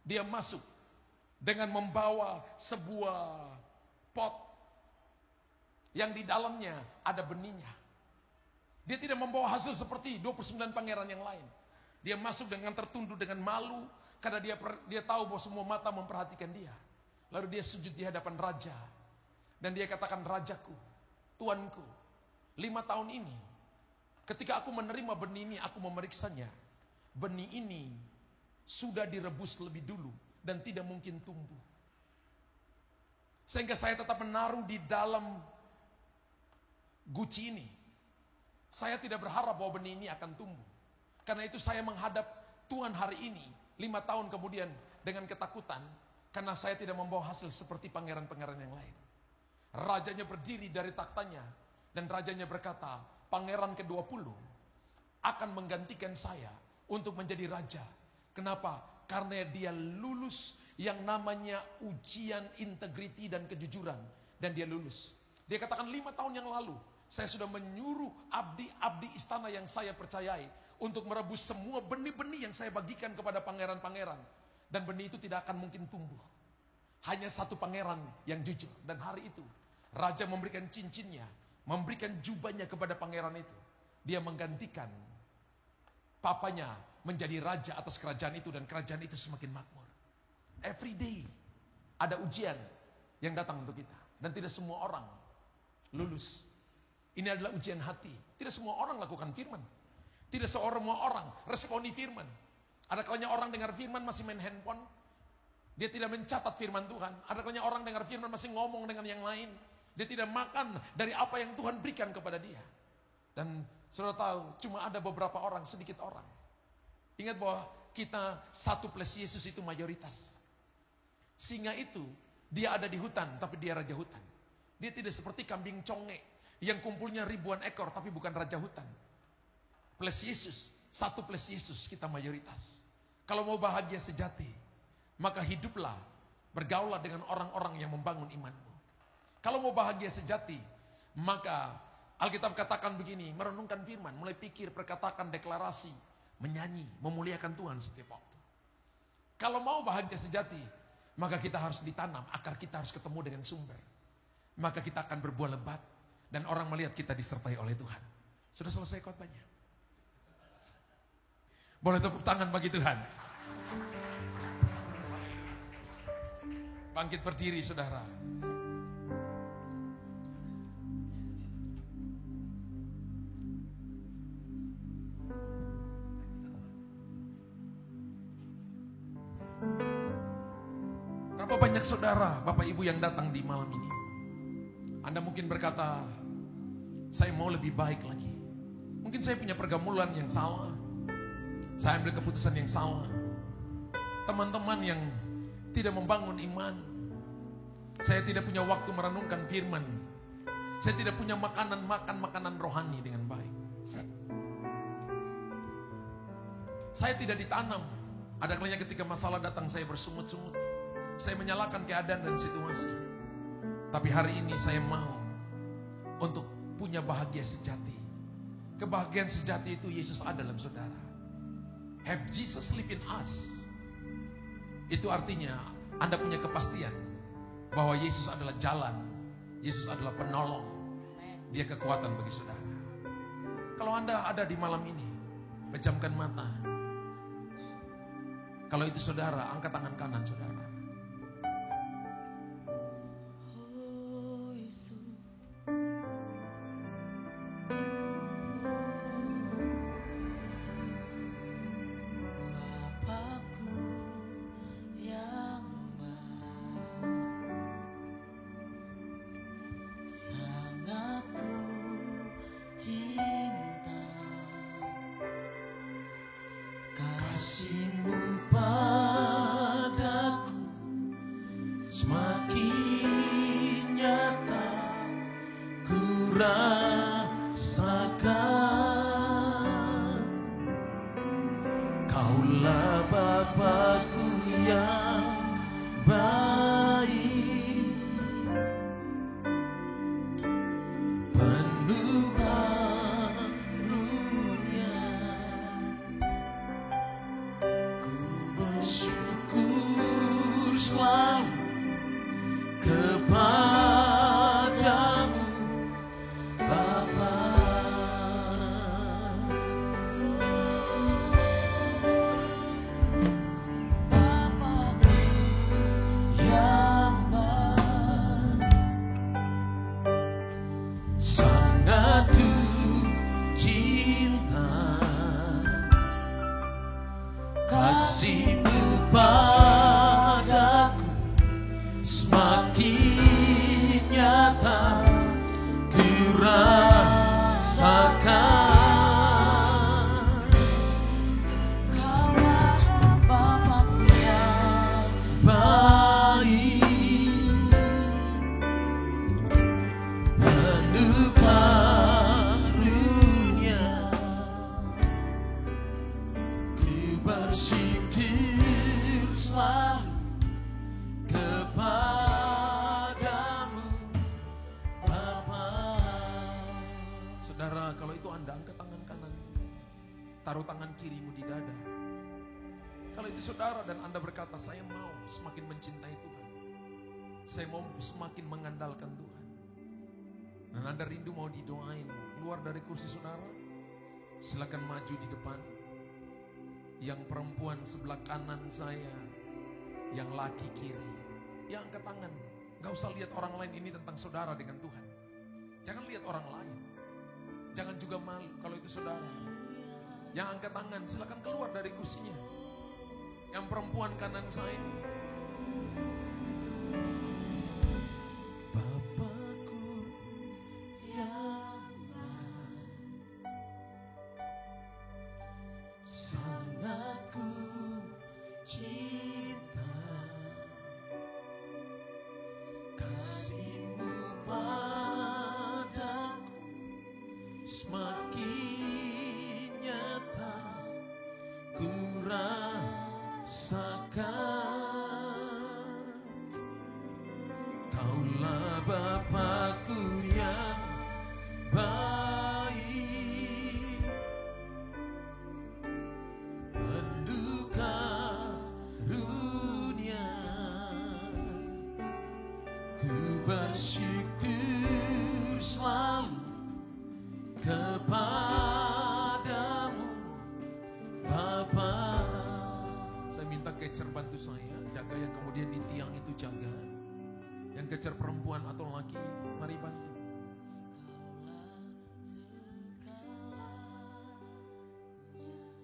Dia masuk dengan membawa sebuah pot yang di dalamnya ada benihnya. Dia tidak membawa hasil seperti 29 pangeran yang lain. Dia masuk dengan tertunduk, dengan malu, karena dia tahu bahwa semua mata memperhatikan dia. Lalu dia sujud di hadapan raja. Dan dia katakan, "Rajaku, Tuanku, 5 tahun ini, ketika aku menerima benih ini, aku memeriksanya. Benih ini sudah direbus lebih dulu dan tidak mungkin tumbuh. Sehingga saya tetap menaruh di dalam guci ini. Saya tidak berharap bahwa benih ini akan tumbuh. Karena itu saya menghadap Tuhan hari ini, 5 tahun kemudian dengan ketakutan, karena saya tidak membawa hasil seperti pangeran-pangeran yang lain." Rajanya berdiri dari taktanya, dan rajanya berkata, "Pangeran ke-20 akan menggantikan saya untuk menjadi raja." Kenapa? Karena dia lulus yang namanya ujian integriti dan kejujuran. Dan dia lulus. Dia katakan, 5 tahun yang lalu, saya sudah menyuruh abdi-abdi istana yang saya percayai untuk merebus semua benih-benih yang saya bagikan kepada pangeran-pangeran. Dan benih itu tidak akan mungkin tumbuh. Hanya satu pangeran yang jujur. Dan hari itu, raja memberikan cincinnya, memberikan jubahnya kepada pangeran itu. Dia menggantikan papanya menjadi raja atas kerajaan itu, dan kerajaan itu semakin makmur. Every day ada ujian yang datang untuk kita, dan tidak semua orang lulus. Ini adalah ujian hati. Tidak semua orang lakukan firman. Tidak semua orang responi firman. Ada kalanya orang dengar firman masih main handphone. Dia tidak mencatat firman Tuhan. Ada kalanya orang dengar firman masih ngomong dengan yang lain. Dia tidak makan dari apa yang Tuhan berikan kepada dia. Dan saudara tahu, cuma ada beberapa orang, sedikit orang. Ingat bahwa kita 1 plus Yesus itu mayoritas. Singa itu, dia ada di hutan, tapi dia raja hutan. Dia tidak seperti kambing conge, yang kumpulnya ribuan ekor, tapi bukan raja hutan. Plus Yesus, 1 plus Yesus, kita mayoritas. Kalau mau bahagia sejati, maka hiduplah, bergaulah dengan orang-orang yang membangun imanmu. Kalau mau bahagia sejati, maka Alkitab katakan begini, merenungkan firman, mulai pikir, perkatakan, deklarasi, menyanyi, memuliakan Tuhan setiap waktu. Kalau mau bahagia sejati, maka kita harus ditanam, akar kita harus ketemu dengan sumber. Maka kita akan berbuah lebat, dan orang melihat kita disertai oleh Tuhan. Sudah selesai khotbahnya? Boleh tepuk tangan bagi Tuhan. Bangkit berdiri, saudara. Berapa banyak saudara, Bapak Ibu yang datang di malam ini? Anda mungkin berkata, saya mau lebih baik lagi. Mungkin saya punya pergaulan yang salah. Saya ambil keputusan yang salah. Teman-teman yang tidak membangun iman. Saya tidak punya waktu merenungkan firman. Saya tidak punya makan makanan rohani dengan baik. Saya tidak ditanam. Ada kalanya ketika masalah datang saya bersungut-sungut. Saya menyalahkan keadaan dan situasi. Tapi hari ini saya mau untuk punya bahagia sejati. Kebahagiaan sejati itu Yesus ada dalam saudara. Have Jesus live in us. Itu artinya Anda punya kepastian bahwa Yesus adalah jalan, Yesus adalah penolong, Dia kekuatan bagi saudara. Kalau Anda ada di malam ini, pejamkan mata. Kalau itu saudara, angkat tangan kanan saudara. Kasih-Mu padaku selalu kepadamu Bapa. Yang sangat ku cinta, kasih-Mu padaku semakin nyata ku rasakan. Kaulah Bapakku yang Baik, penuh karunia, ku bersyukur selalu kepadamu Bapa. Saudara, kalau itu Anda angkat tangan kanan, taruh tangan kirimu di dada. Kalau itu saudara dan Anda berkata, saya mau semakin mencintai Tuhan, saya mau semakin mengandalkan Tuhan, dan Anda rindu mau didoain, keluar dari kursi saudara, silakan maju di depan. Yang perempuan sebelah kanan saya, yang laki kiri, ya angkat tangan. Gak usah lihat orang lain, ini tentang saudara dengan Tuhan. Jangan lihat orang lain, jangan juga malu kalau itu saudara. Yang angkat tangan silakan keluar dari kursinya. Yang perempuan kanan saya, Bapakku yang sangat ku cinta, kasih-Mu padaku semakin nyata ku rasakan. Kaulah Bapakku yang baik, penuh karunia, ku bersyukur selalu kepadamu Bapa. Saya minta kecer bantu saya, jaga yang kemudian di tiang itu jaga. Yang kecer perempuan atau laki, mari bantu.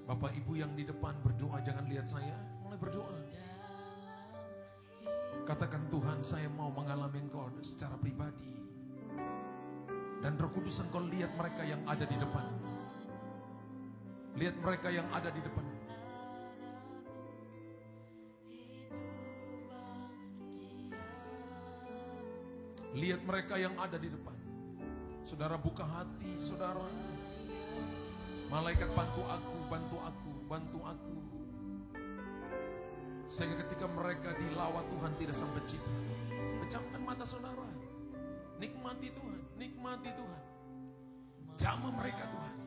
Bapak Ibu yang di depan berdoa, jangan lihat saya, mulai berdoa. Katakan, Tuhan, saya mau mengalami Engkau secara pribadi. Dan Roh Kudus, Engkau lihat mereka yang ada di depan. Lihat mereka yang ada di depan. Lihat mereka yang ada di depan. Saudara, buka hati, saudara. Malaikat, bantu aku, bantu aku, bantu aku. Sehingga ketika mereka dilawat Tuhan tidak sampai cita. Pejamkan mata saudara. Nikmati Tuhan, nikmati Tuhan. Jamah mereka Tuhan.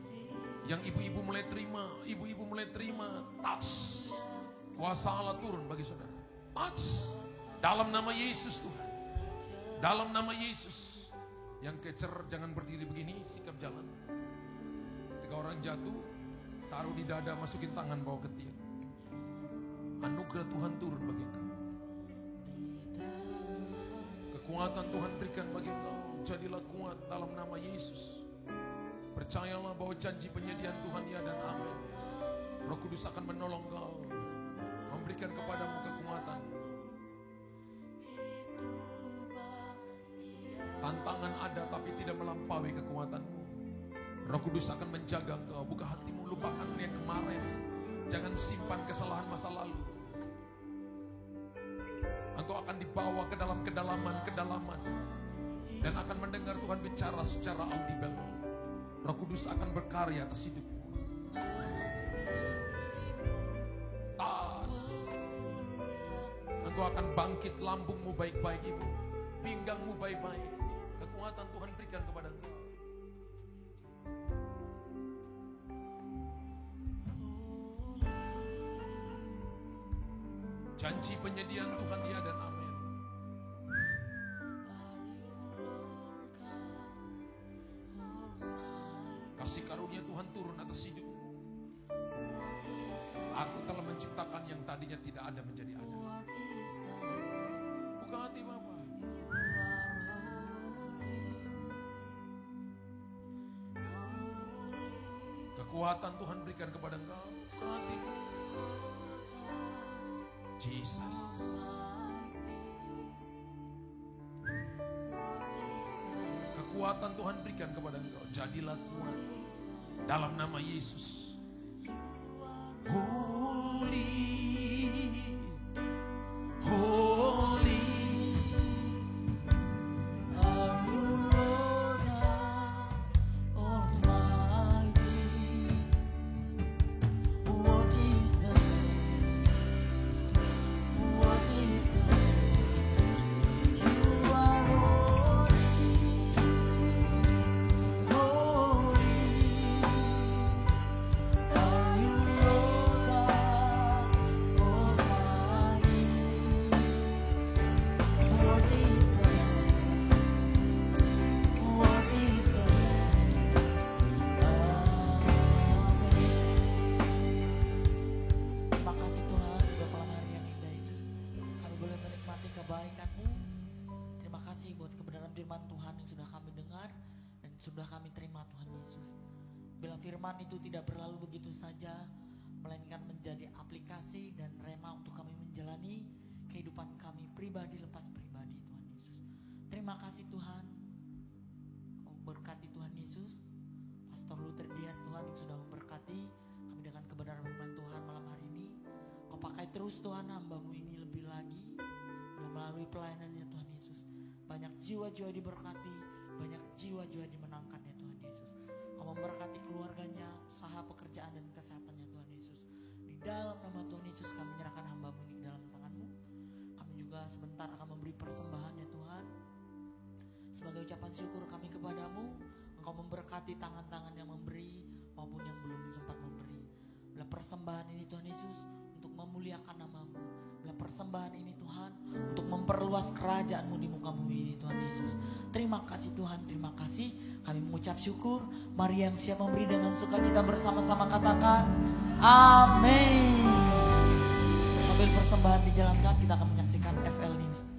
Yang ibu-ibu mulai terima, ibu-ibu mulai terima. Touch. Kuasa Allah turun bagi saudara. Touch. Dalam nama Yesus Tuhan. Dalam nama Yesus. Yang kecer jangan berdiri begini, sikap jalan. Ketika orang jatuh, taruh di dada, masukin tangan bawa ke tiang. Anugerah Tuhan turun bagi engkau. Kekuatan Tuhan berikan bagi engkau. Jadilah kuat dalam nama Yesus. Percayalah bahwa janji penyediaan Tuhan ya dan amin. Roh Kudus akan menolong kau, memberikan kepadamu kekuatan. Tantangan ada tapi tidak melampaui kekuatanmu. Roh Kudus akan menjaga engkau. Buka hatimu, lupakan yang kemarin. Jangan simpan kesalahan masa lalu. Engkau akan dibawa ke dalam kedalaman-kedalaman. Dan akan mendengar Tuhan bicara secara audible. Roh Kudus akan berkarya atas hidupmu. Tas. Engkau akan bangkit, lambungmu baik-baik ibu. Pinggangmu baik-baik. Kekuatan Tuhan berikan kepada engkau. Janji penyediaan Tuhan ya dan amin. Kasih karunia Tuhan turun atas hidup. Aku telah menciptakan yang tadinya tidak ada menjadi ada. Buka hati Bapa. Kekuatan Tuhan berikan kepada engkau. Buka hati. Jesus. Kekuatan Tuhan berikan kepada engkau. Jadilah kuat dalam nama Yesus. Holy, holy are you, Lord God Almighty. What is the name? What is the name? You are holy, holy are you, Lord God Almighty. What is the name? What is the name? Terima kasih Tuhan buat malam hari yang indah ini. Kami boleh menikmati kebaikan-Mu. Terima kasih buat kebenaran firman Tuhan yang sudah kami dengar dan sudah kami terima Tuhan Yesus. Bila firman itu tidak berlalu begitu saja, melainkan menjadi aplikasi dan rema untuk kami menjalani kehidupan kami pribadi lepas pribadi Tuhan Yesus. Terima kasih Tuhan. Kau berkati Tuhan Yesus. Pastor Luther Dias Tuhan yang sudah memberkati kami dengan kebenaran firman Tuhan malam hari ini. Kau pakai terus Tuhan hamba-Mu ini lebih lagi melalui pelayanannya Tuhan Yesus. Banyak jiwa-jiwa diberkati, banyak jiwa-jiwa dimenangkan ya Tuhan Yesus. Kau memberkati keluarganya, usaha pekerjaan dan kesehatannya Tuhan Yesus. Di dalam nama Tuhan Yesus kami menyerahkan hamba-Mu ini ke dalam tangan-Mu. Kami juga sebentar akan memberi persembahan ya Tuhan. Sebagai ucapan syukur kami kepadamu, Engkau memberkati tangan-tangan yang memberi maupun yang belum sempat memberi. Bila persembahan ini Tuhan Yesus untuk memuliakan nama-Mu. Bila persembahan ini Tuhan untuk memperluas kerajaan-Mu di muka bumi ini Tuhan Yesus. Terima kasih Tuhan, terima kasih. Kami mengucap syukur. Mari yang siap memberi dengan sukacita bersama-sama katakan amin. Sambil persembahan dijalankan, kita akan menyaksikan FL News.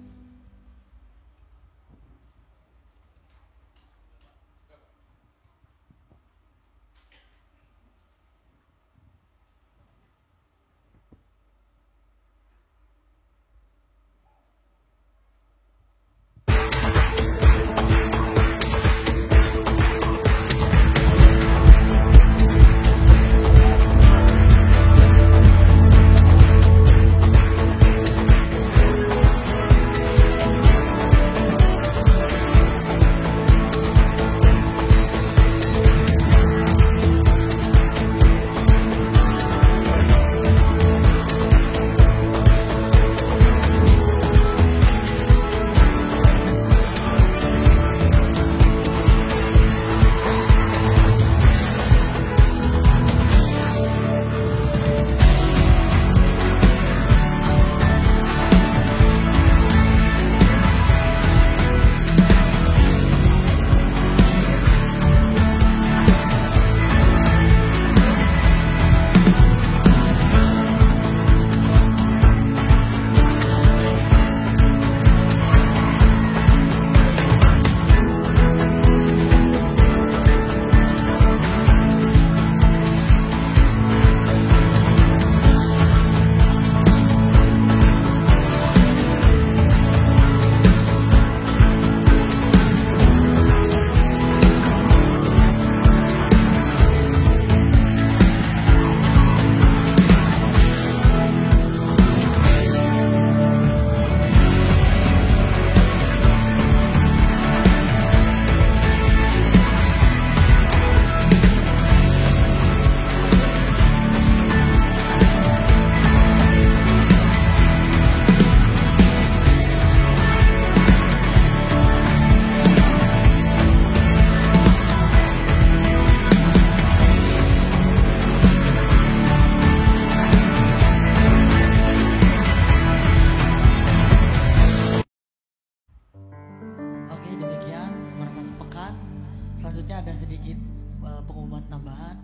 pengumuman tambahan.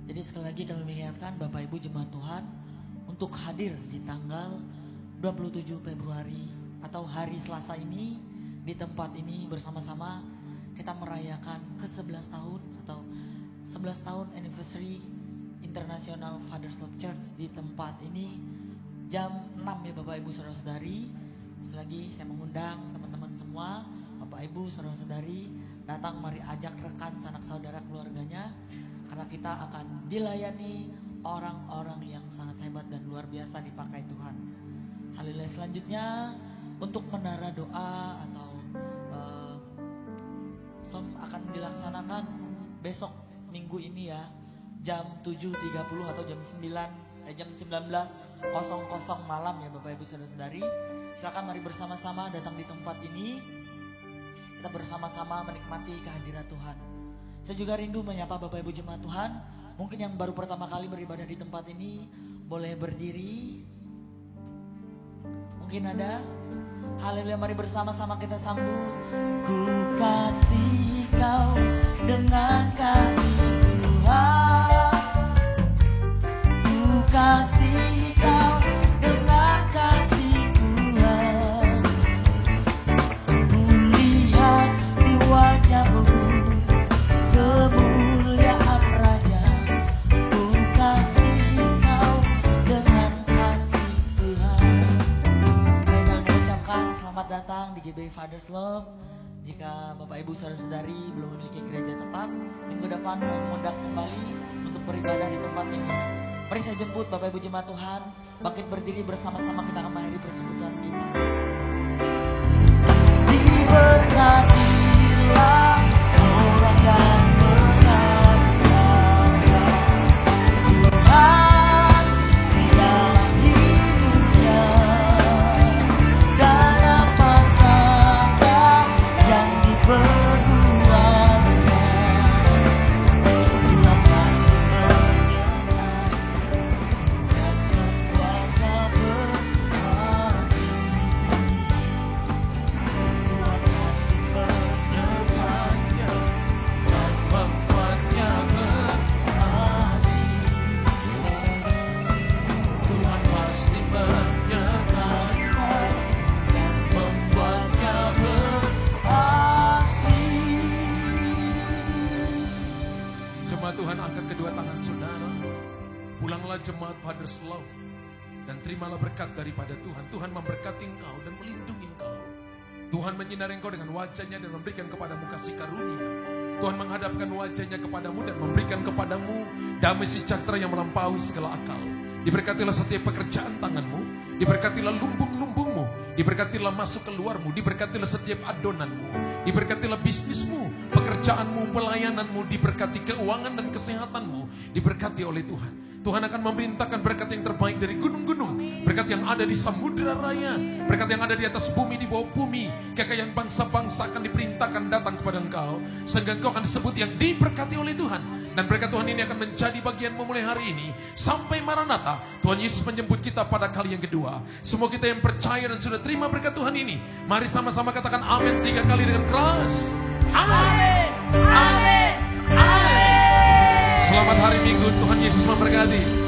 Jadi sekali lagi kami mengingatkan Bapak Ibu jemaat Tuhan untuk hadir di tanggal 27 Februari atau hari Selasa ini di tempat ini bersama-sama kita merayakan ke-11 tahun atau 11 tahun anniversary International Fathers Love Church di tempat ini jam 6 ya Bapak Ibu Saudara-saudari. Sekali lagi saya mengundang teman-teman semua, Bapak Ibu Saudara-saudari, datang mari ajak rekan sanak saudara keluarganya karena kita akan dilayani orang-orang yang sangat hebat dan luar biasa dipakai Tuhan. Haleluya. Selanjutnya untuk menara doa atau akan dilaksanakan besok minggu ini ya, jam 7.30 atau jam 19.00 malam ya Bapak Ibu Saudara-saudari. Silakan mari bersama-sama datang di tempat ini. Kita bersama-sama menikmati kehadiran Tuhan. Saya juga rindu menyapa Bapak Ibu jemaat Tuhan. Mungkin yang baru pertama kali beribadah di tempat ini boleh berdiri. Mungkin ada. Haleluya, mari bersama-sama kita sambut. Ku kasih kau dengan kasih Tuhan. Ku kasih kau dengan kasih Tuhan. Ku lihat di wajahmu kemuliaan Raja. Ku kasih kau dengan kasih Tuhan. Baik, kami mengucapkan selamat datang di GB Fathers Love. Jika Bapak Ibu Saudara-saudari belum memiliki gereja tetap, minggu depan kami mengundang kembali untuk beribadah di tempat ini. Mari saya jemput Bapak Ibu jemaat Tuhan, bangkit berdiri bersama-sama kita akan mengakhiri persekutuan kita. Diberkatilah orang dan mengalah Tuhan di dalam hidupnya, dan apa saja yang diperbuatnya, Tuhan pasti menyertai dan membuatnya Tuhan pasti menyertai dan membuatnya berhasil. Jemaat Tuhan, angkat kedua tangan saudara. Pulanglah jemaat Fathers Love dan terimalah berkat daripada Tuhan. Tuhan memberkati engkau dan melindungi engkau. Tuhan menyinari engkau dengan wajahnya dan memberikan kepadamu kasih karunia. Tuhan menghadapkan wajahnya kepadamu dan memberikan kepadamu damai sejahtera yang melampaui segala akal. Diberkatilah setiap pekerjaan tanganmu, diberkatilah lumbung-lumbungmu, diberkatilah masuk keluarmu, diberkatilah setiap adonanmu, diberkatilah bisnismu, pekerjaanmu, pelayananmu, diberkati keuangan dan kesehatanmu, diberkati oleh Tuhan. Tuhan akan memerintahkan berkat yang terbaik dari gunung-gunung, berkat yang ada di samudera raya, berkat yang ada di atas bumi, di bawah bumi. Kekayaan bangsa-bangsa akan diperintahkan datang kepada engkau, sehingga engkau akan disebut yang diberkati oleh Tuhan. Dan berkat Tuhan ini akan menjadi bagianmu mulai hari ini sampai Maranatha. Tuhan Yesus menjemput kita pada kali yang kedua. Semua kita yang percaya dan sudah terima berkat Tuhan ini, mari sama-sama katakan amin 3 kali dengan keras. Amin, amin, amin. Selamat hari Minggu, Tuhan Yesus memberkati.